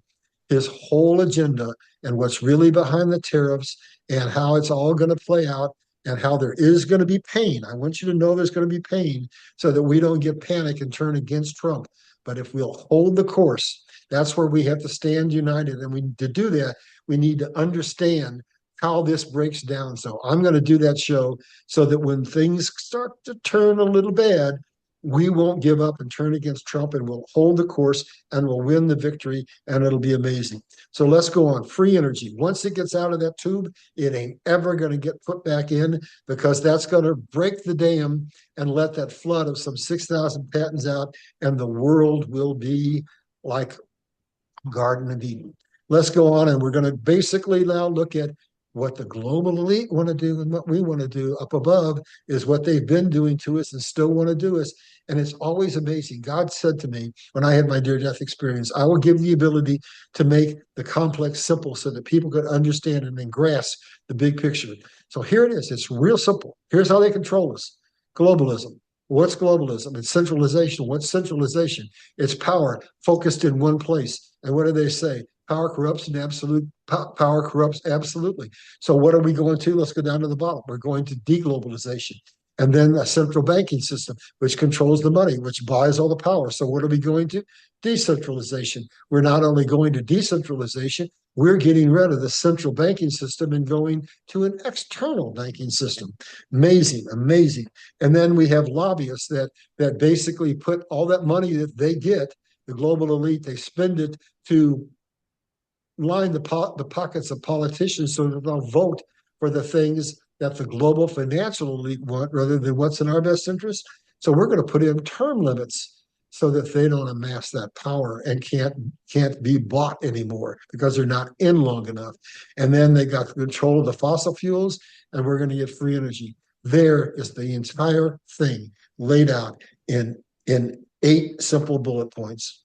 B: his whole agenda and what's really behind the tariffs and how it's all going to play out and how there is going to be pain. I want you to know there's going to be pain so that we don't get panic and turn against Trump. But if we'll hold the course, that's where we have to stand united. And to do that, we need to understand how this breaks down. So I'm going to do that show so that when things start to turn a little bad, we won't give up and turn against Trump, and we'll hold the course and we'll win the victory, and it'll be amazing. So let's go on. Free energy. Once it gets out of that tube, it ain't ever going to get put back in, because that's going to break the dam and let that flood of some 6,000 patents out, and the world will be like Garden of Eden. Let's go on, and we're going to basically now look at what the global elite want to do, and what we want to do up above is what they've been doing to us and still want to do us. And it's always amazing. God said to me when I had my near-death experience, I will give the ability to make the complex simple so that people could understand and then grasp the big picture. So here it is. It's real simple. Here's how they control us. Globalism. What's globalism? It's centralization. What's centralization? It's power focused in one place. And what do they say? Power corrupts, and absolute power corrupts absolutely. So what are we going to? Let's go down to the bottom. We're going to deglobalization. And then a central banking system, which controls the money, which buys all the power. So what are we going to? Decentralization. We're not only going to decentralization, we're getting rid of the central banking system and going to an external banking system. Amazing, amazing. And then we have lobbyists that basically put all that money that they get, the global elite, they spend it to line the pockets of politicians so that they'll vote for the things that the global financial elite want rather than what's in our best interest. So we're going to put in term limits so that they don't amass that power and can't be bought anymore because they're not in long enough. And then they got control of the fossil fuels, and we're going to get free energy. There is the entire thing laid out in 8 simple bullet points.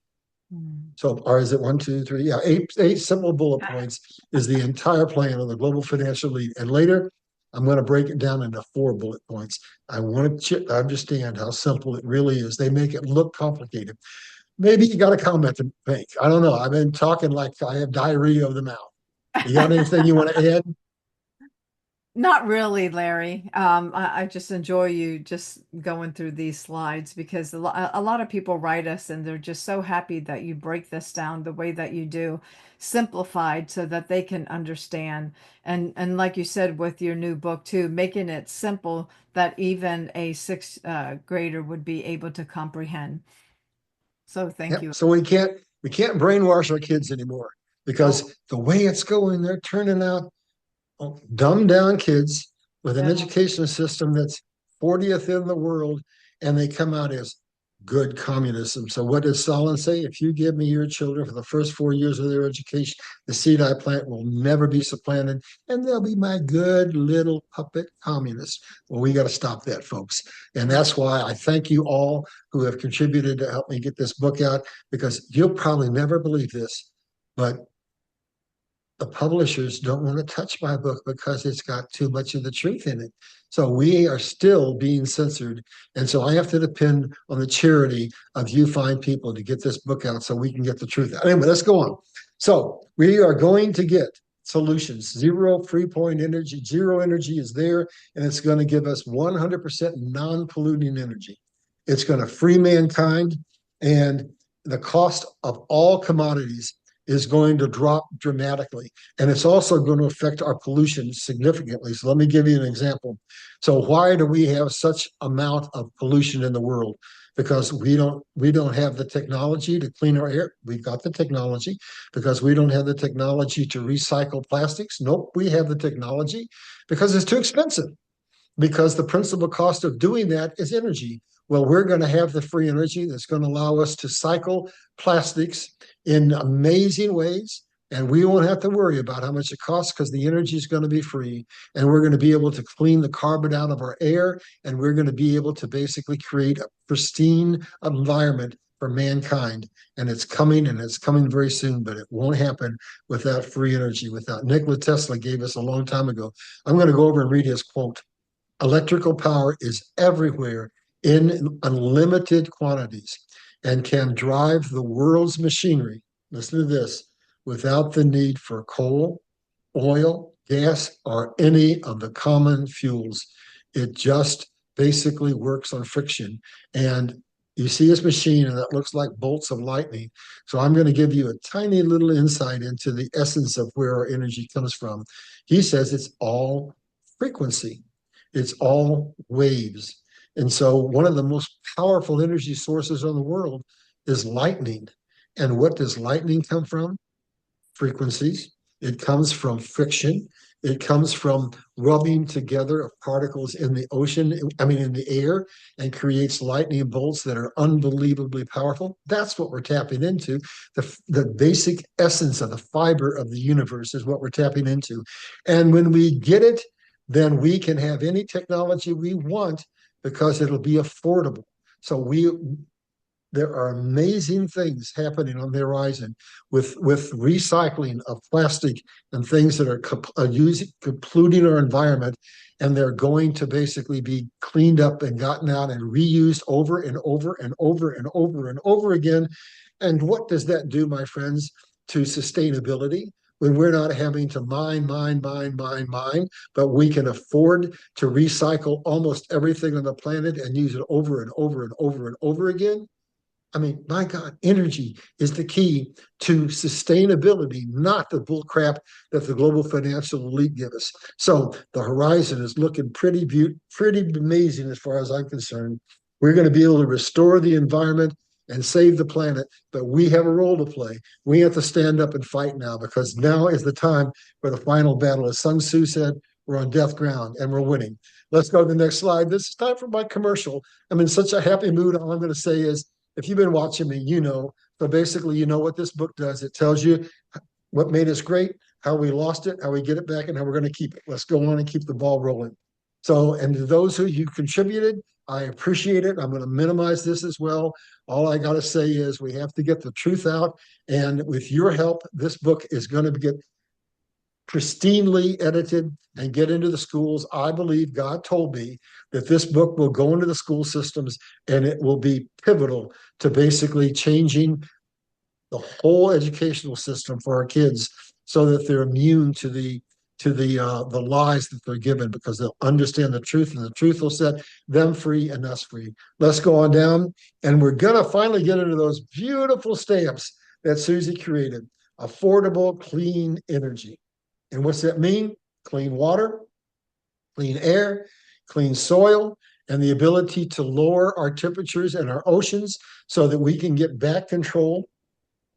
B: So, or is it 1, 2, 3? Yeah, eight simple bullet points is the entire plan of the global financial elite. And later, I'm going to break it down into 4 bullet points. I want to understand how simple it really is. They make it look complicated. Maybe you got a comment to make. I don't know. I've been talking like I have diarrhea of the mouth. You got anything you want to add?
A: Not really, Larry. I just enjoy you just going through these slides because a lot of people write us and they're just so happy that you break this down the way that you do, simplified so that they can understand. And like you said with your new book too, making it simple that even a sixth grader would be able to comprehend. So thank
B: Yep.
A: you.
B: So we can't brainwash our kids anymore
A: Oh,
B: because the way it's going, they're turning out dumbed down kids with an
A: yeah.
B: education system that's 40th in the world, and they come out as good communism. So what does Stalin say? If you give me your children for the first 4 years of their education, the seed I plant will never be supplanted, and they'll be my good little puppet communists. Well, we got to stop that, folks. And that's why I thank you all who have contributed to help me get this book out, because you'll probably never believe this, but the publishers don't want to touch my book because it's got too much of the truth in it. So we are still being censored. And so I have to depend on the charity of you fine people to get this book out so we can get the truth out. Anyway, let's go on. So we are going to get solutions. Zero free point energy, zero energy is there, and it's going to give us 100% non-polluting energy. It's going to free mankind, and the cost of all commodities is going to drop dramatically. And it's also going to affect our pollution significantly. So let me give you an example. So why do we have such amount of pollution in the world? Because we don't have the technology to clean our air. We've got the technology. Because we don't have the technology to recycle plastics. Nope, we have the technology because it's too expensive, because the principal cost of doing that is energy. Well, we're going to have the free energy that's going to allow us to cycle plastics in amazing ways. And we won't have to worry about how much it costs because the energy is going to be free. And we're going to be able to clean the carbon out of our air. And we're going to be able to basically create a pristine environment for mankind. And it's coming, and it's coming very soon, but it won't happen without free energy, without Nikola Tesla gave us a long time ago. I'm going to go over and read his quote. Electrical power is everywhere in unlimited quantities and can drive the world's machinery, listen to this, without the need for coal, oil, gas, or any of the common fuels. It just basically works on friction. And you see this machine, and that looks like bolts of lightning. So I'm going to give you a tiny little insight into the essence of where our energy comes from. He says it's all frequency. It's all waves. And so one of the most powerful energy sources in the world is lightning. And what does lightning come from? Frequencies. It comes from friction. It comes from rubbing together of particles in the ocean, in the air, and creates lightning bolts that are unbelievably powerful. That's what we're tapping into. The basic essence of the fiber of the universe is what we're tapping into. And when we get it, then we can have any technology we want because it'll be affordable. So there are amazing things happening on the horizon with recycling of plastic and things that are polluting our environment, and they're going to basically be cleaned up and gotten out and reused over and over and over and over and over again. And what does that do, my friends, to sustainability? When we're not having to mine, but we can afford to recycle almost everything on the planet and use it over and over and over and over again. I mean, my God, energy is the key to sustainability, not the bull crap that the global financial elite give us. So the horizon is looking pretty amazing as far as I'm concerned. We're going to be able to restore the environment and save the planet, but we have a role to play. We have to stand up and fight now, because now is the time for the final battle. As Sun Tzu said, we're on death ground and we're winning. Let's go to the next slide. This is time for my commercial. I'm in such a happy mood. All I'm going to say is, if you've been watching me, you know. So basically, you know what this book does. It tells you what made us great, how we lost it, how we get it back, and how we're going to keep it. Let's go on and keep the ball rolling. So, and to those who you contributed, I appreciate it. I'm going to minimize this as well. All I got to say is we have to get the truth out. And with your help, this book is going to get pristinely edited and get into the schools. I believe God told me that this book will go into the school systems, and it will be pivotal to basically changing the whole educational system for our kids, so that they're immune to the lies that they're given, because they'll understand the truth, and the truth will set them free and us free. Let's go on down, and we're gonna finally get into those beautiful stamps that Susie created. Affordable, clean energy. And what's that mean? Clean water, clean air, clean soil, and the ability to lower our temperatures and our oceans so that we can get back control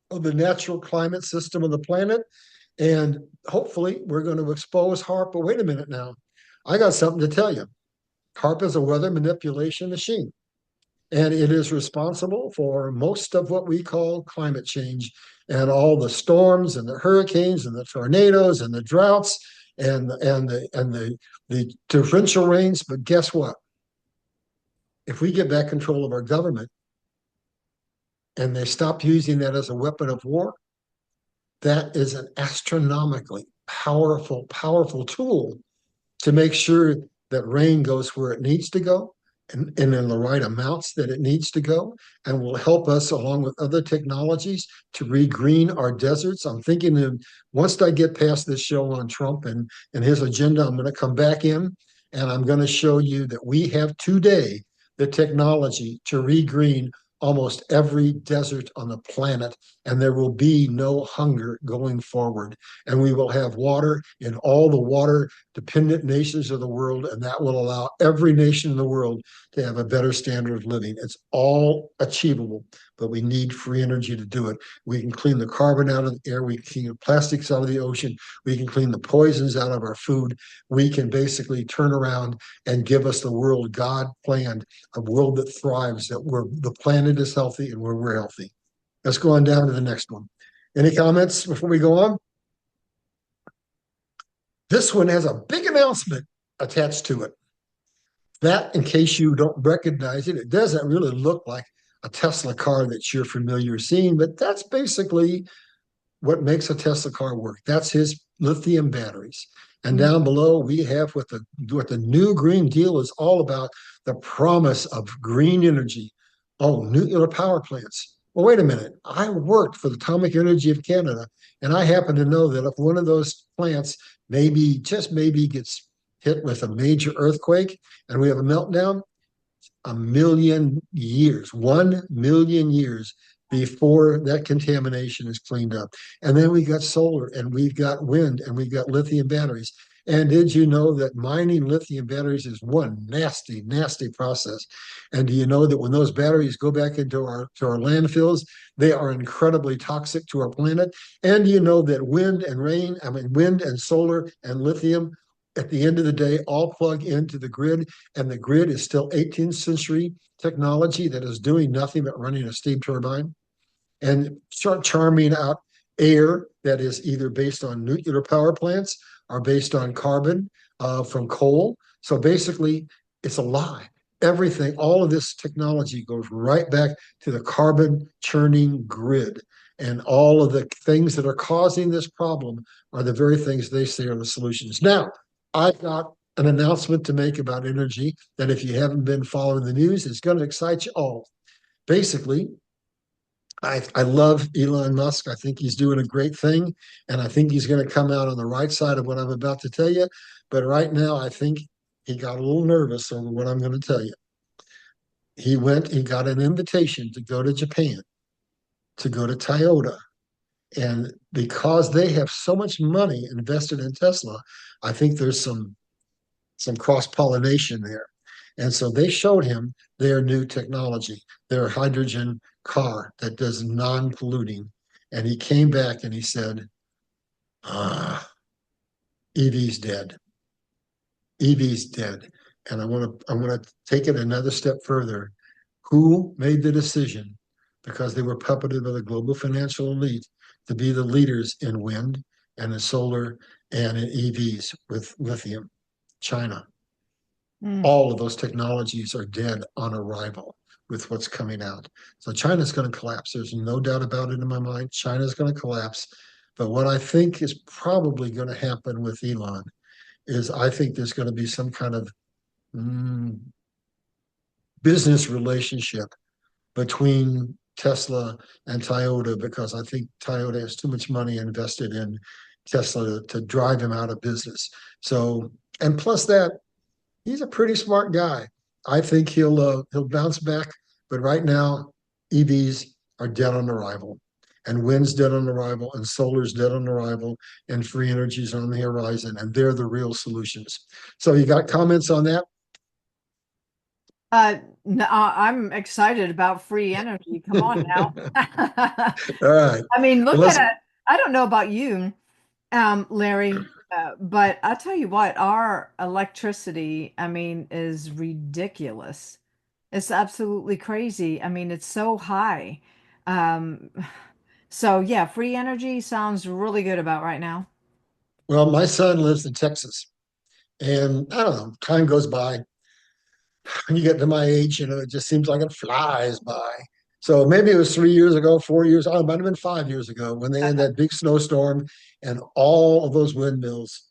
B: of the natural climate system of the planet. And hopefully we're going to expose HARP. But wait a minute now. I got something to tell you. HARP is a weather manipulation machine, and it is responsible for most of what we call climate change, and all the storms and the hurricanes and the tornadoes and the droughts and the torrential rains. But guess what? If we get back control of our government and they stop using that as a weapon of war, that is an astronomically powerful tool to make sure that rain goes where it needs to go, and in the right amounts that it needs to go, and will help us along with other technologies to regreen our deserts. I'm thinking that once I get past this show on Trump and his agenda, I'm going to come back in and I'm going to show you that we have today the technology to regreen almost every desert on the planet, and there will be no hunger going forward. And we will have water in all the water dependent nations of the world, and that will allow every nation in the world to have a better standard of living. It's all achievable, but we need free energy to do it. We can clean the carbon out of the air, we can clean the plastics out of the ocean, we can clean the poisons out of our food. We can basically turn around and give us the world God planned, a world that thrives, that where the planet is healthy and where we're healthy. Let's go on down to the next one. Any comments before we go on? This one has a big announcement attached to it. That, in case you don't recognize it, it doesn't really look like a Tesla car that you're familiar seeing, but that's basically what makes a Tesla car work. That's his lithium batteries. And
A: Mm.
B: down below, we have what the new Green Deal is all about, the promise of green energy. Oh, nuclear power plants. Well, wait a minute. I worked for the Atomic Energy of Canada, and I happen to know that if one of those plants maybe, just maybe, gets hit with a major earthquake and we have a meltdown, 1,000,000 years, 1,000,000 years before that contamination is cleaned up. And then we got solar and we've got wind and we've got lithium batteries. And did you know that mining lithium batteries is one nasty, nasty process? And do you know that when those batteries go back into our landfills, they are incredibly toxic to our planet? And do you know that wind and solar and lithium at the end of the day all plug into the grid, and the grid is still 18th century technology that is doing nothing but running a steam turbine and start charming out air that is either based on nuclear power plants or based on carbon from coal. So basically, it's a lie. Everything, all of this technology goes right back to the carbon churning grid. And all of the things that are causing this problem are the very things they say are the solutions. Now, I've got an announcement to make about energy that if you haven't been following the news, it's going to excite you all. Basically, I love Elon Musk. I think he's doing a great thing, and I think he's going to come out on the right side of what I'm about to tell you. But right now, I think he got a little nervous over what I'm going to tell you. He got an invitation to go to Japan, to go to Toyota. And because they have so much money invested in Tesla, I think there's some cross pollination there. And so they showed him their new technology, their hydrogen car that does non polluting. And he came back and he said, EV's dead. EV's dead. And I want to take it another step further. Who made the decision, because they were puppeted by the global financial elite, to be the leaders in wind and in solar and in EVs with lithium? China.
A: Mm.
B: All of those technologies are dead on arrival with what's coming out. So China's going to collapse. There's no doubt about it in my mind. China's going to collapse. But what I think is probably going to happen with Elon is I think there's going to be some kind of mm, business relationship between Tesla and Toyota, because I think Toyota has too much money invested in Tesla to drive him out of business. So, and plus that, he's a pretty smart guy. I think he'll bounce back. But right now, EVs are dead on arrival, and wind's dead on arrival, and solar's dead on arrival, and free energy's on the horizon, and they're the real solutions. So you got comments on that?
A: No, I'm excited about free energy. Come on now.
B: All right.
A: I mean,
B: Well,
A: look
B: let's
A: at it. I don't know about you, Larry, but I'll tell you what, our electricity, I mean, is ridiculous. It's absolutely crazy. I mean, it's so high. Um, so yeah, free energy sounds really good about right now.
B: well, my son lives in Texas, and I don't know, time goes by. When you get to my age, it just seems like it flies by. So maybe it was 3 years ago, 4 years, oh, it might have been 5 years ago when they had that big snowstorm and all of those windmills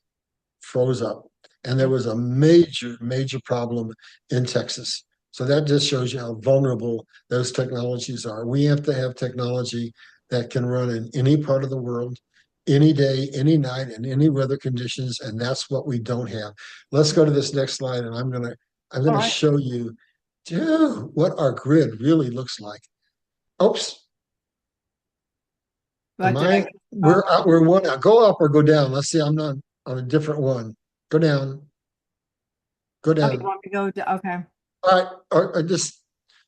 B: froze up. And there was a major, major problem in Texas. So that just shows you how vulnerable those technologies are. We have to have technology that can run in any part of the world, any day, any night, in any weather conditions, and that's what we don't have. Let's go to this next slide, and I'm
A: All
B: gonna
A: right.
B: show you, dude, what our grid really looks like. Oops, am
A: What did I
B: I?
A: go? Oh,
B: We're one now. Go up or go down. Let's see. I'm not on a different one. Go down. Go
A: oh, you
B: down.
A: want me to go to, okay.
B: All right, or just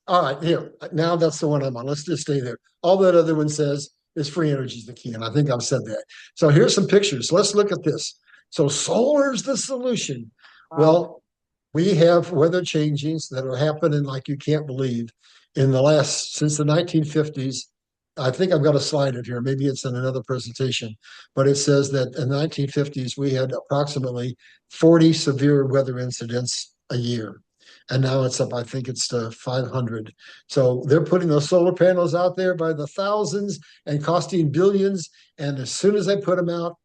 B: all right. Here, now that's the one I'm on. Let's just stay there. All that other one says is free energy is the key, and I think I've said that. So here's some pictures. Let's look at this. So solar's the solution.
A: Wow.
B: Well, we have weather changings that are happening like you can't believe in the last since the 1950s. I think I've got a slide in here. Maybe it's in another presentation, but it says that in the 1950s we had approximately 40 severe weather incidents a year. And now it's up, I think it's to 500. So they're putting those solar panels out there by the thousands and costing billions. And as soon as they put them out,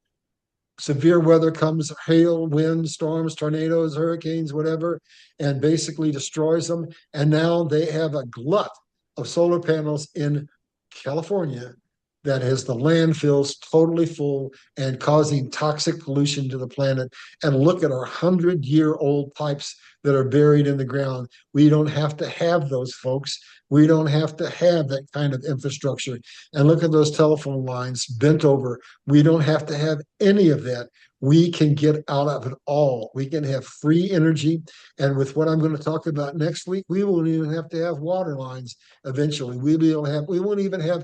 B: severe weather comes, hail, wind, storms, tornadoes, hurricanes, whatever, and basically destroys them. And now they have a glut of solar panels in California that has the landfills totally full and causing toxic pollution to the planet. And look at our 100-year-old pipes that are buried in the ground. We don't have to have those, folks. We don't have to have that kind of infrastructure. And look at those telephone lines bent over. We don't have to have any of that. We can get out of it all. We can have free energy. And with what I'm going to talk about next week, we won't even have to have water lines eventually. We won't even have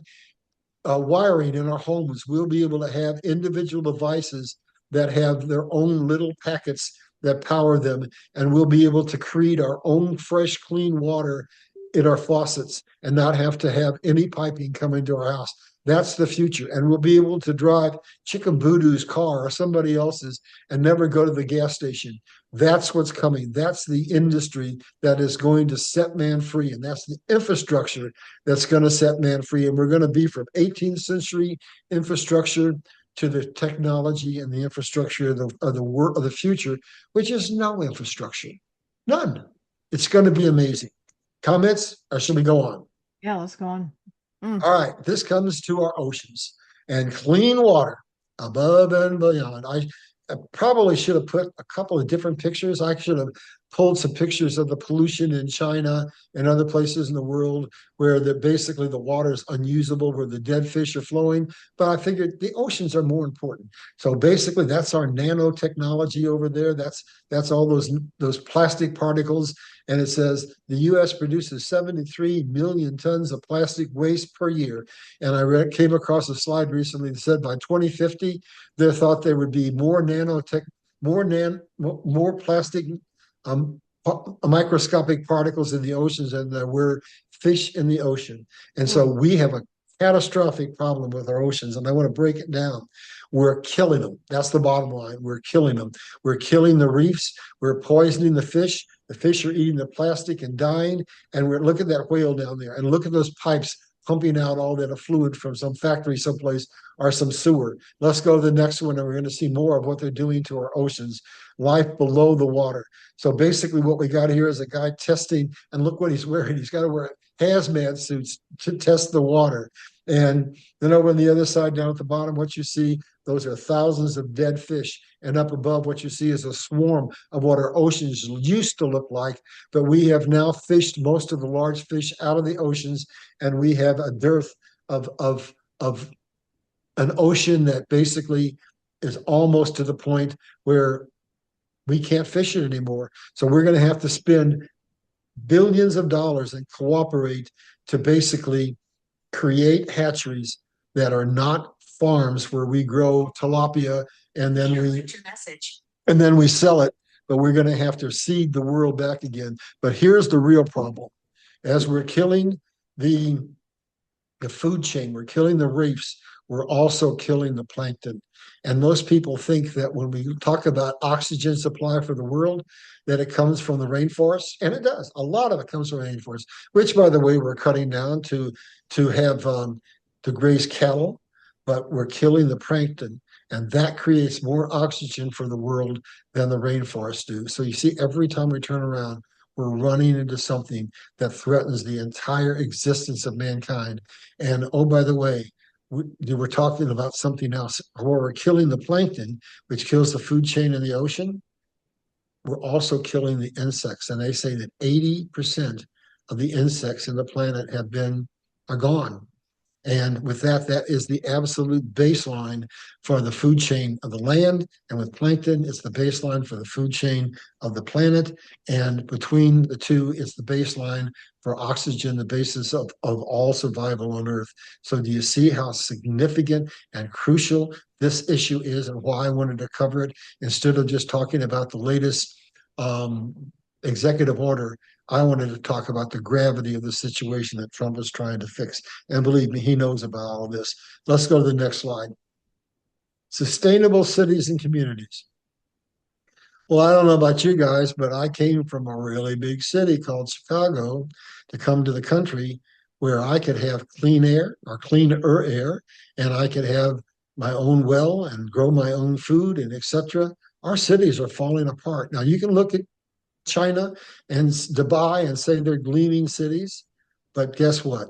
B: wiring in our homes. We'll be able to have individual devices that have their own little packets that power them, and we'll be able to create our own fresh, clean water in our faucets and not have to have any piping come into our house. That's the future. And we'll be able to drive Chicken Voodoo's car or somebody else's and never go to the gas station. That's what's coming. That's the industry that is going to set man free. And that's the infrastructure that's going to set man free. And we're going to be from 18th century infrastructure to the technology and the infrastructure of the future, which is no infrastructure. None. It's going to be amazing. Comments, or should we go on?
A: Yeah, let's go on. Mm.
B: All right, this comes to our oceans and clean water above and beyond. I probably should have put a couple of different pictures. I should have pulled some pictures of the pollution in China and other places in the world where basically the water is unusable, where the dead fish are flowing. But I figured the oceans are more important. So basically, that's our nanotechnology over there. That's all those plastic particles. And it says the U.S. produces 73 million tons of plastic waste per year. And came across a slide recently that said by 2050, they thought there would be more nanotech, more plastic, um, microscopic particles in the oceans than there were fish in the ocean. And so we have a catastrophic problem with our oceans. And I want to break it down. We're killing them. That's the bottom line. We're killing them. We're killing the reefs. We're poisoning the fish. The fish are eating the plastic and dying. And look at that whale down there. And look at those pipes pumping out all that fluid from some factory someplace or some sewer. Let's go to the next one, and we're going to see more of what they're doing to our oceans, life below the water. So basically what we got here is a guy testing, and look what he's wearing. He's got to wear hazmat suits to test the water. And then over on the other side, down at the bottom, what you see, those are thousands of dead fish. And up above, what you see is a swarm of what our oceans used to look like. But we have now fished most of the large fish out of the oceans, and we have a dearth of an ocean that basically is almost to the point where we can't fish it anymore. So we're going to have to spend billions of dollars and cooperate to basically create hatcheries that are not farms where we grow tilapia and then we sell it, but we're going to have to seed the world back again. But here's the real problem. As we're killing the food chain, we're killing the reefs, we're also killing the plankton. And most people think that when we talk about oxygen supply for the world, that it comes from the rainforest, and it does. A lot of it comes from the rainforest, which, by the way, we're cutting down to have to graze cattle, but we're killing the plankton, and that creates more oxygen for the world than the rainforests do. So you see, every time we turn around, we're running into something that threatens the entire existence of mankind. And oh, by the way, we're talking about something else. Where we're killing the plankton, which kills the food chain in the ocean, we're also killing the insects. And they say that 80% of the insects in the planet are gone. And with that, that is the absolute baseline for the food chain of the land. And with plankton, it's the baseline for the food chain of the planet. And between the two, it's the baseline for oxygen, the basis of all survival on Earth. So do you see how significant and crucial this issue is and why I wanted to cover it instead of just talking about the latest executive order? I wanted to talk about the gravity of the situation that Trump is trying to fix. And believe me, he knows about all of this. Let's go to the next slide. Sustainable cities and communities. Well, I don't know about you guys, but I came from a really big city called Chicago to come to the country where I could have clean air or cleaner air, and I could have my own well and grow my own food and etc. Our cities are falling apart. Now you can look at China and Dubai and say they're gleaming cities, but guess what?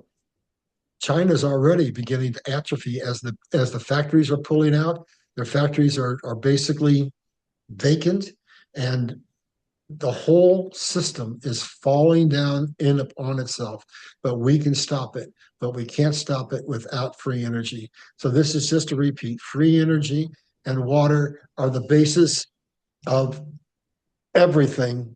B: China's already beginning to atrophy as the factories are pulling out. Their factories are basically vacant, and the whole system is falling down in upon itself. But we can stop it, but we can't stop it without free energy. So this is just a repeat. Free energy and water are the basis of everything.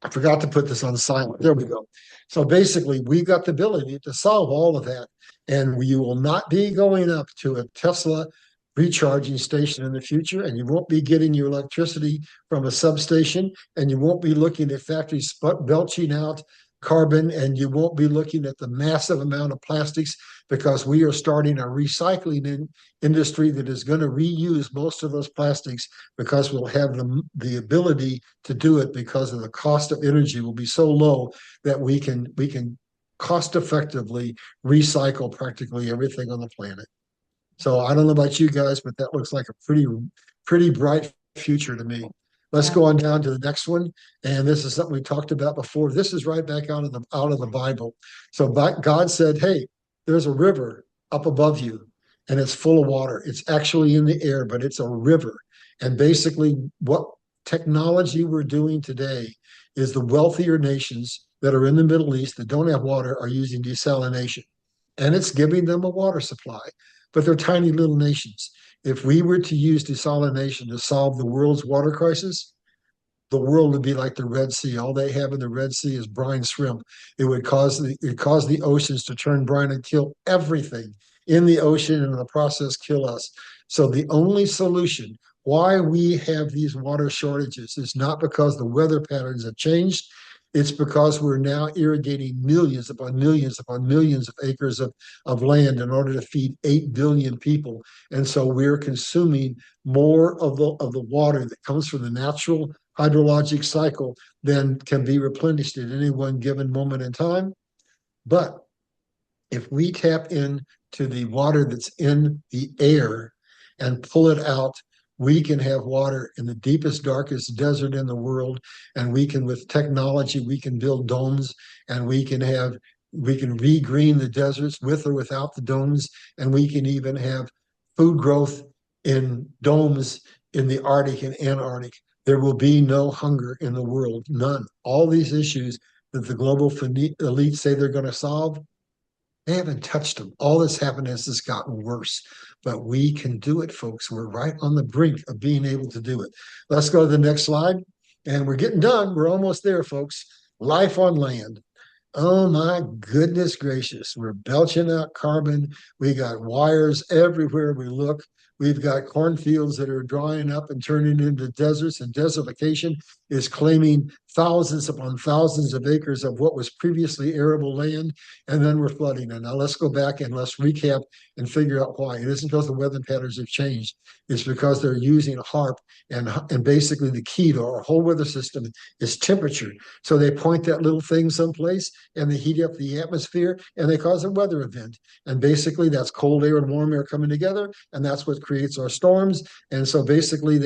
B: I forgot to put this on silent. There we go. So basically, we've got the ability to solve all of that. And you will not be going up to a Tesla recharging station in the future, and you won't be getting your electricity from a substation, and you won't be looking at factories belching out carbon, and you won't be looking at the massive amount of plastics, because we are starting a recycling industry that is going to reuse most of those plastics, because we'll have the ability to do it, because of the cost of energy will be so low that we can cost effectively recycle practically everything on the planet. So I don't know about you guys, but that looks like a pretty bright future to me. Let's go on down to the next one. And this is something we talked about before. This is right back out of the Bible. So God said, hey, there's a river up above you, and it's full of water. It's actually in the air, but it's a river. And basically what technology we're doing today is the wealthier nations that are in the Middle East that don't have water are using desalination. And it's giving them a water supply, but they're tiny little nations. If we were to use desalination to solve the world's water crisis, the world would be like the Red Sea. All they have in the Red Sea is brine shrimp. It would cause the oceans to turn brine and kill everything in the ocean, and in the process kill us. So the only solution why we have these water shortages is not because the weather patterns have changed. It's because we're now irrigating millions upon millions upon millions of acres of land in order to feed 8 billion people. And so we're consuming more of the water that comes from the natural hydrologic cycle than can be replenished at any one given moment in time. But if we tap into the water that's in the air and pull it out, we can have water in the deepest, darkest desert in the world. And we can, with technology, we can build domes, and we can re-green the deserts with or without the domes. And we can even have food growth in domes in the Arctic and Antarctic. There will be no hunger in the world, none. All these issues that the global elite say they're going to solve, they haven't touched them. All that's happened is it's gotten worse. But we can do it, folks. We're right on the brink of being able to do it. Let's go to the next slide. And we're getting done. We're almost there, folks. Life on land. Oh my goodness gracious. We're belching out carbon. We got wires everywhere we look. We've got cornfields that are drying up and turning into deserts, and desertification is claiming thousands upon thousands of acres of what was previously arable land, and then we're flooding it. Now let's go back and let's recap and figure out why. It isn't because the weather patterns have changed. It's because they're using HARP, and basically the key to our whole weather system is temperature. So they point that little thing someplace, and they heat up the atmosphere, and they cause a weather event. And basically that's cold air and warm air coming together, and that's what creates our storms. And so basically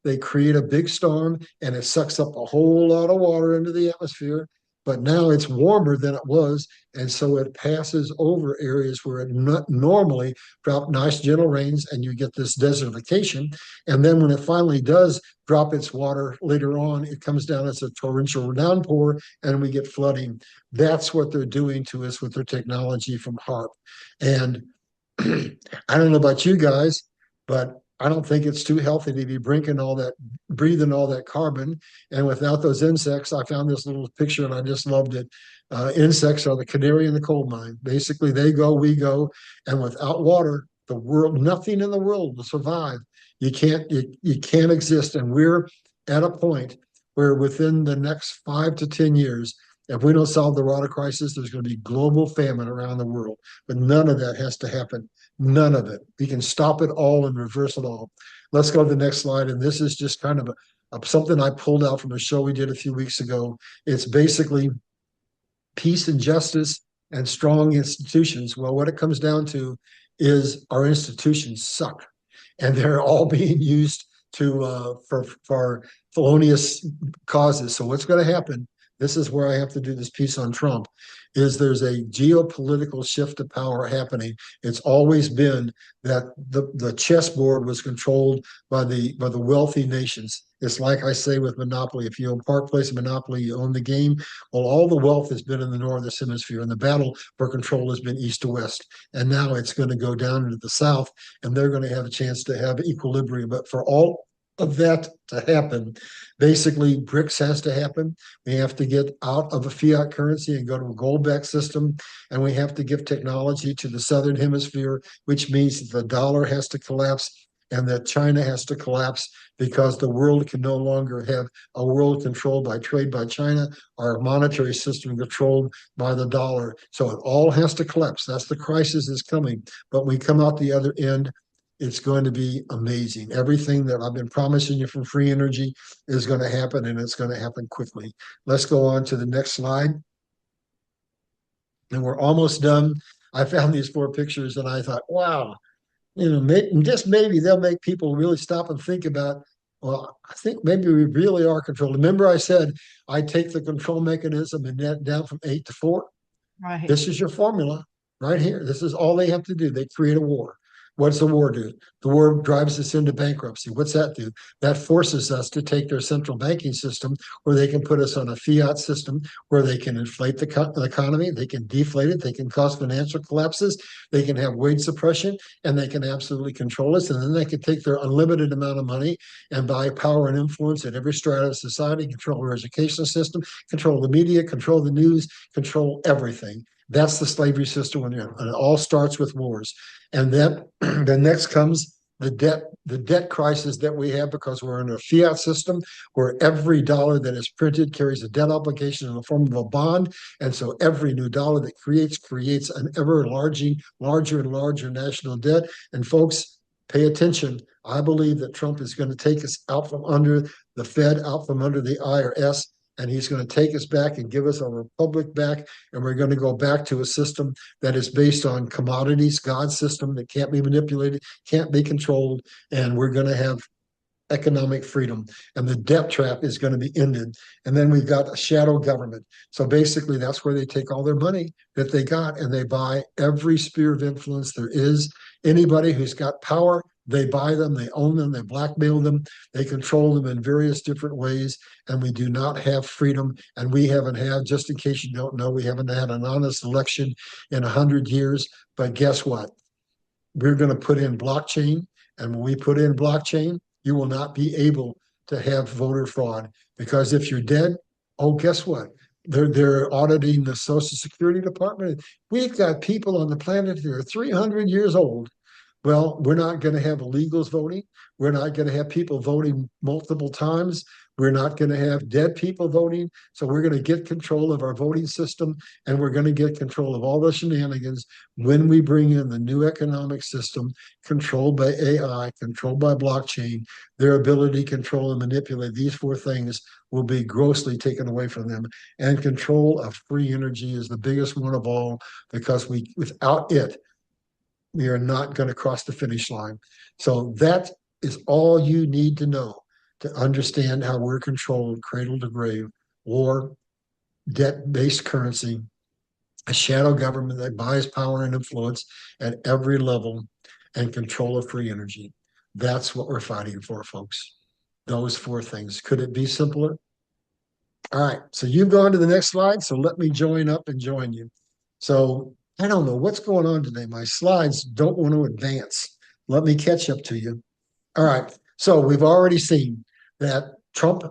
B: they create a big storm and it sucks up a whole lot of water into the atmosphere. But now it's warmer than it was. And so it passes over areas where it not normally drop nice gentle rains and you get this desertification. And then when it finally does drop its water later on, it comes down as a torrential downpour and we get flooding. That's what they're doing to us with their technology from HARP. And I don't know about you guys, but I don't think it's too healthy to be breathing all that carbon. And without those insects, I found this little picture and I just loved it. Insects are the canary in the coal mine. Basically, they go, we go, and without water, the world, nothing in the world will survive. You can't exist. And we're at a point where within the next 5 to 10 years, if we don't solve the water crisis, there's going to be global famine around the world. But none of that has to happen. None of it. We can stop it all and reverse it all. Let's go to the next slide. And this is just kind of something I pulled out from a show we did a few weeks ago. It's basically peace and justice and strong institutions. Well, what it comes down to is our institutions suck, and they're all being used for felonious causes. So what's going to happen? This is where I have to do this piece on Trump, is there's a geopolitical shift of power happening. It's always been that the chessboard was controlled by the wealthy nations. It's like I say with Monopoly, if you own Park Place Monopoly, you own the game. Well, all the wealth has been in the northern hemisphere, and the battle for control has been east to west. And now it's going to go down into the south, and they're going to have a chance to have equilibrium. But for all of that to happen, basically BRICS has to happen. We have to get out of a fiat currency and go to a gold-backed system, and we have to give technology to the southern hemisphere, which means that the dollar has to collapse and that China has to collapse, because the world can no longer have a world controlled by trade by China, our monetary system controlled by the dollar. So it all has to collapse. That's the crisis is coming. But when we come out the other end, it's going to be amazing. Everything that I've been promising you from free energy is going to happen, and it's going to happen quickly. Let's go on to the next slide. And we're almost done. I found these 4 pictures and I thought, wow, just maybe they'll make people really stop and think about, well, I think maybe we really are controlled. Remember I said I take the control mechanism and net down from 8 to 4?
A: Right.
B: This is your formula right here. This is all they have to do. They create a war. What's the war do? The war drives us into bankruptcy. What's that do? That forces us to take their central banking system, where they can put us on a fiat system, where they can inflate the economy, they can deflate it, they can cause financial collapses, they can have wage suppression, and they can absolutely control us. And then they can take their unlimited amount of money and buy power and influence at every strata of society, control our education system, control the media, control the news, control everything. That's the slavery system, and it all starts with wars. And then next comes the debt crisis that we have, because we're in a fiat system where every dollar that is printed carries a debt obligation in the form of a bond. And so every new dollar that creates an ever larger and larger national debt. And folks, pay attention. I believe that Trump is going to take us out from under the Fed, out from under the IRS, and he's going to take us back and give us a republic back, and we're going to go back to a system that is based on commodities, God's system that can't be manipulated, can't be controlled, and we're going to have economic freedom, and the debt trap is going to be ended. And then we've got a shadow government. So basically that's where they take all their money that they got and they buy every sphere of influence there is. Anybody who's got power, they buy them, they own them, they blackmail them, they control them in various different ways, and we do not have freedom. And we haven't had, just in case you don't know, we haven't had an honest election in 100 years. But guess what? We're going to put in blockchain, and when we put in blockchain, you will not be able to have voter fraud, because if you're dead, oh, guess what? They're auditing the Social Security Department. We've got people on the planet who are 300 years old. Well, we're not going to have illegals voting. We're not going to have people voting multiple times. We're not going to have dead people voting. So we're going to get control of our voting system, and we're going to get control of all the shenanigans when we bring in the new economic system controlled by AI, controlled by blockchain. Their ability to control and manipulate these 4 things will be grossly taken away from them. And control of free energy is the biggest one of all, because without it, we are not going to cross the finish line. So that is all you need to know. to understand how we're controlled cradle to grave, war, debt-based currency, a shadow government that buys power and influence at every level, and control of free energy. That's what we're fighting for, folks. Those four things. Could it be simpler? All right. So you've gone to the next slide. So let me join up and join you. So I don't know what's going on today. My slides don't want to advance. Let me catch up to you. All right. So we've already seen that Trump,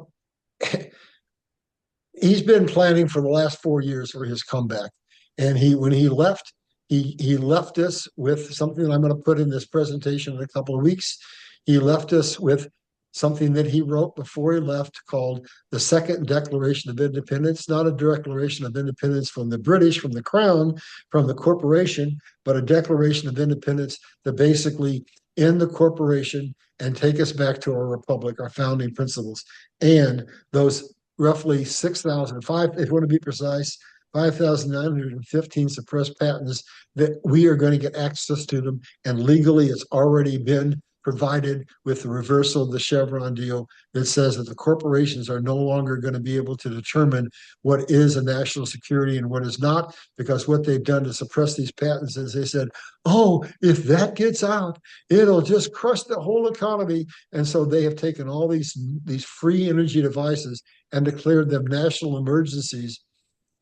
B: he's been planning for the last 4 years for his comeback. And when he left, he left us with something that I'm going to put in this presentation in a couple of weeks. He left us with something that he wrote before he left called the Second Declaration of Independence, not a declaration of independence from the British, from the crown, from the corporation, but a declaration of independence that basically end the corporation and take us back to our republic, our founding principles. And those roughly 6,005, if you want to be precise, 5,915 suppressed patents that we are going to get access to them. And legally, it's already been provided with the reversal of the Chevron deal that says that the corporations are no longer going to be able to determine what is a national security and what is not, because what they've done to suppress these patents is they said, oh, if that gets out, it'll just crush the whole economy. And so they have taken all these free energy devices and declared them national emergencies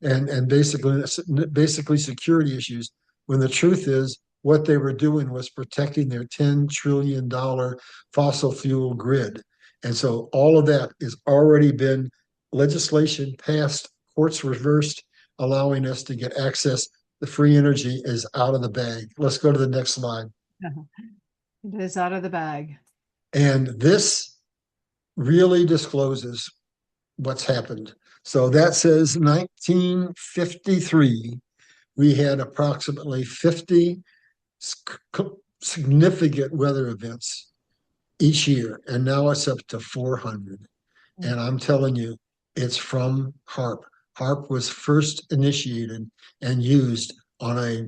B: and basically security issues, when the truth is what they were doing was protecting their $10 trillion fossil fuel grid. And so all of that has already been legislation passed, courts reversed, allowing us to get access. The free energy is out of the bag. Let's go to the next slide.
A: It is out of the bag.
B: And this really discloses what's happened. So that says 1953, we had approximately 50 significant weather events each year, and now it's up to 400. And I'm telling you, it's from HAARP. HAARP was first initiated and used on a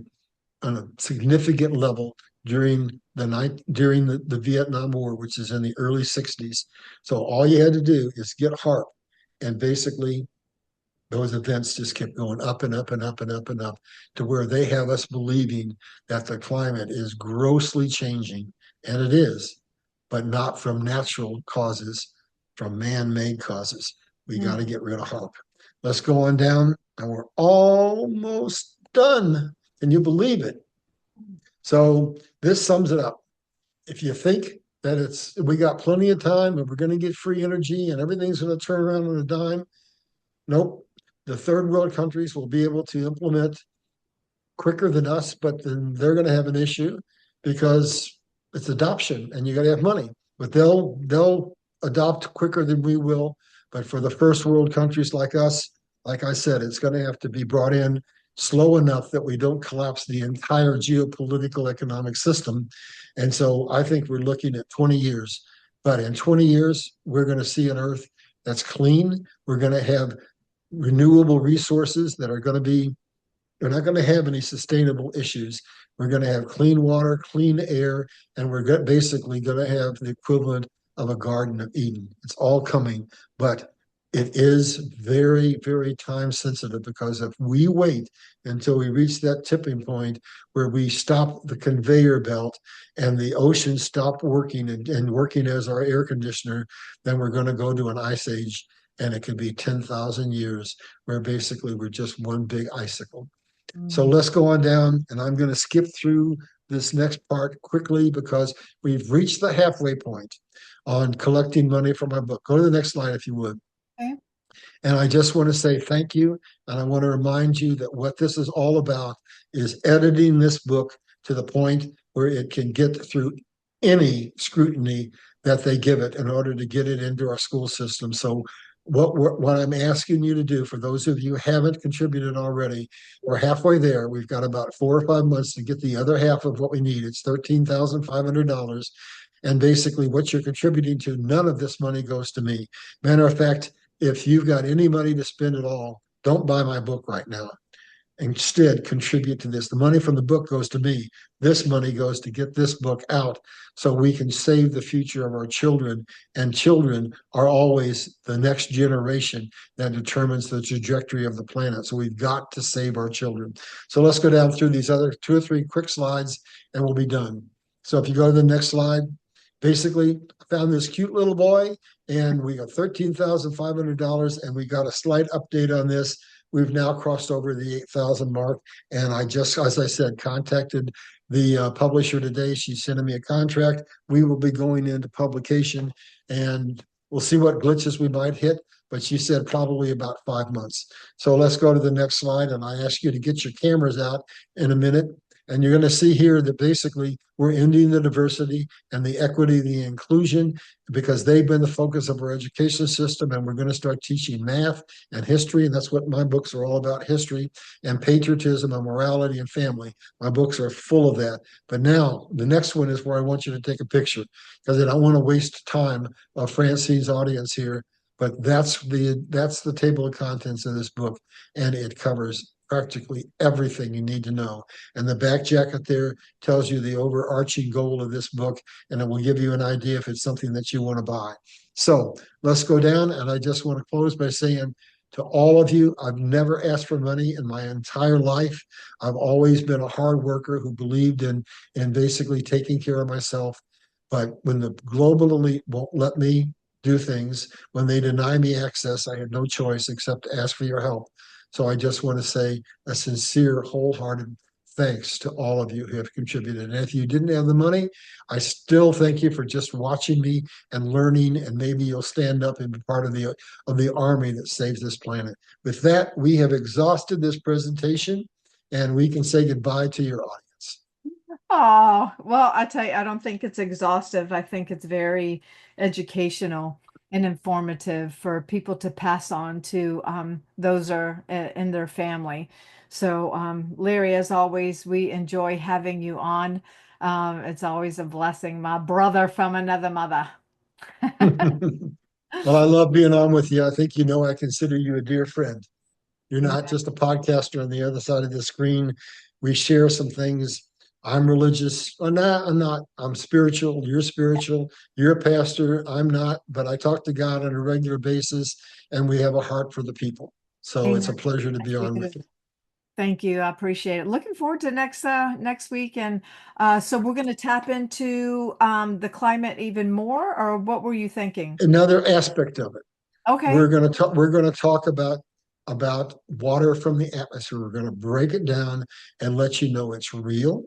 B: significant level during the Vietnam War, which is in the early 60s. So all you had to do is get HAARP, and basically those events just kept going up and up and up and up and up to where they have us believing that the climate is grossly changing. And it is, but not from natural causes, from man-made causes. We got to get rid of HAARP. Let's go on down, and we're almost done. Can you believe it? So this sums it up. If you think that we got plenty of time and we're going to get free energy and everything's going to turn around on a dime, nope. The third world countries will be able to implement quicker than us, but then they're going to have an issue because it's adoption and you got to have money. But they'll adopt quicker than we will. But for the first world countries like us, like I said, it's going to have to be brought in slow enough that we don't collapse the entire geopolitical economic system. And so I think we're looking at 20 years. But in 20 years, we're going to see an Earth that's clean. We're going to have renewable resources that are going to be, they're not going to have any sustainable issues. We're going to have clean water, clean air, and we're basically going to have the equivalent of a Garden of Eden. It's all coming, but it is very, very time sensitive, because if we wait until we reach that tipping point where we stop the conveyor belt and the oceans stop working and working as our air conditioner, then we're going to go to an ice age, and it could be 10,000 years where basically we're just one big icicle. So let's go on down, and I'm going to skip through this next part quickly because we've reached the halfway point on collecting money for my book. Go to the next slide if you would.
A: Okay.
B: And I just want to say thank you. And I want to remind you that what this is all about is editing this book to the point where it can get through any scrutiny that they give it in order to get it into our school system. So what I'm asking you to do, for those of you who haven't contributed already, we're halfway there. We've got about 4 or 5 months to get the other half of what we need. It's $13,500. And basically what you're contributing to, none of this money goes to me. Matter of fact, if you've got any money to spend at all, don't buy my book right now. instead contribute to this. The money from the book goes to me. This money goes to get this book out so we can save the future of our children. And children are always the next generation that determines the trajectory of the planet. So we've got to save our children. So let's go down through these other 2 or 3 quick slides and we'll be done. So if you go to the next slide, basically I found this cute little boy and we got $13,500 and we got a slight update on this. We've now crossed over the 8,000 mark. And I just, as I said, contacted the publisher today. She's sending me a contract. We will be going into publication and we'll see what glitches we might hit. But she said probably about 5 months. So let's go to the next slide. And I ask you to get your cameras out in a minute. And you're going to see here that basically we're ending the diversity and the equity, the inclusion, because they've been the focus of our education system. And we're going to start teaching math and history. And that's what my books are all about, history and patriotism and morality and family. My books are full of that. But now the next one is where I want you to take a picture because I don't want to waste time of Francine's audience here. But that's the table of contents of this book. And it covers practically everything you need to know. And the back jacket there tells you the overarching goal of this book, and it will give you an idea if it's something that you want to buy. So let's go down, and I just want to close by saying to all of you, I've never asked for money in my entire life. I've always been a hard worker who believed in basically taking care of myself. But when the global elite won't let me do things, when they deny me access, I had no choice except to ask for your help. So I just want to say a sincere, wholehearted thanks to all of you who have contributed. And if you didn't have the money, I still thank you for just watching me and learning, and maybe you'll stand up and be part of the army that saves this planet. With that, we have exhausted this presentation, and we can say goodbye to your audience.
A: Oh, well, I tell you, I don't think it's exhaustive. I think it's very educational and informative for people to pass on to those are in their family. So, Larry, as always, we enjoy having you on. It's always a blessing, my brother from another mother.
B: Well, I love being on with you. I think you know I consider you a dear friend. You're not
A: Amen.
B: just a podcaster on the other side of the screen. We share some things. I'm religious. I'm not. I'm not. I'm spiritual. You're spiritual. You're a pastor. I'm not. But I talk to God on a regular basis, and we have a heart for the people. So it's a
A: Amen.
B: pleasure to
A: Yes,
B: be
A: we
B: on with
A: do.
B: you.
A: Thank you. I appreciate it. Looking forward to next week. And so we're going to tap into the climate even more, or what were you thinking?
B: Another aspect of it. We're
A: Okay.
B: going to talk. We're going to talk about water from the atmosphere. We're going to break it down and let you know it's real,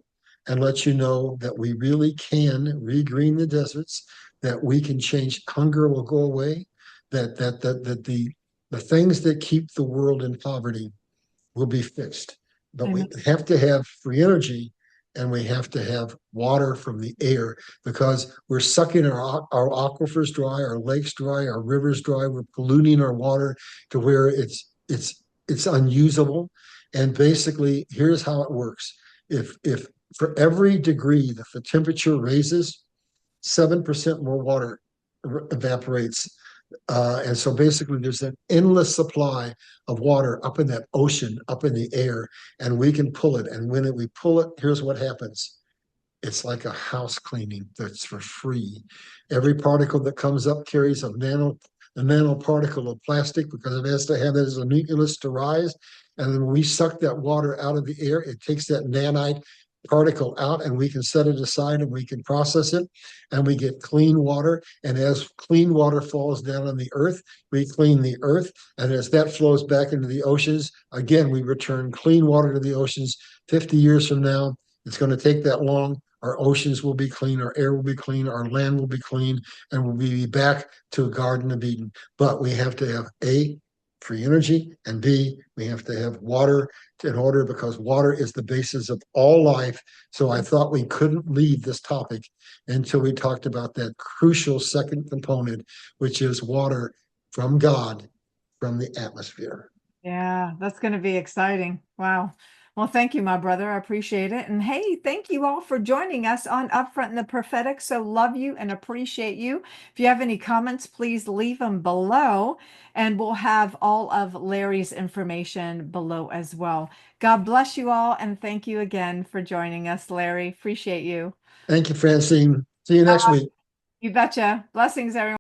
B: and let you know that we really can regreen the deserts. That we can change. Hunger will go away. That the things that keep the world in poverty will be fixed. But we
A: Amen.
B: have to have free energy and we have to have water from the air because we're sucking our aquifers dry, our lakes dry, our rivers dry. We're polluting our water to where it's unusable. And basically, here's how it works. If for every degree that the temperature raises, 7% more water evaporates. And so basically, there's an endless supply of water up in that ocean, up in the air, and we can pull it. And when we pull it, here's what happens. It's like a house cleaning that's for free. Every particle that comes up carries a nanoparticle of plastic because it has to have it as a nucleus to rise. And then when we suck that water out of the air, it takes that nanite particle out and we can set it aside and we can process it and we get clean water. And as clean water falls down on the earth, we clean the earth. And as that flows back into the oceans, again, we return clean water to the oceans. 50 years from now, it's going to take that long. Our oceans will be clean, our air will be clean, our land will be clean, and we'll be back to a Garden of Eden. But we have to have A, free energy, and B, we have to have water in order because water is the basis of all life. So I thought we couldn't leave this topic until we talked about that crucial second component, which is water from God, from the atmosphere.
A: Yeah, that's going to be exciting. Wow. Well, thank you, my brother. I appreciate it. And hey, thank you all for joining us on Upfront in the Prophetic. So love you and appreciate you. If you have any comments, please leave them below, and we'll have all of Larry's information below as well. God bless you all, and thank you again for joining us, Larry. Appreciate you.
B: Thank you, Francine. See you next week.
A: You betcha. Blessings, everyone.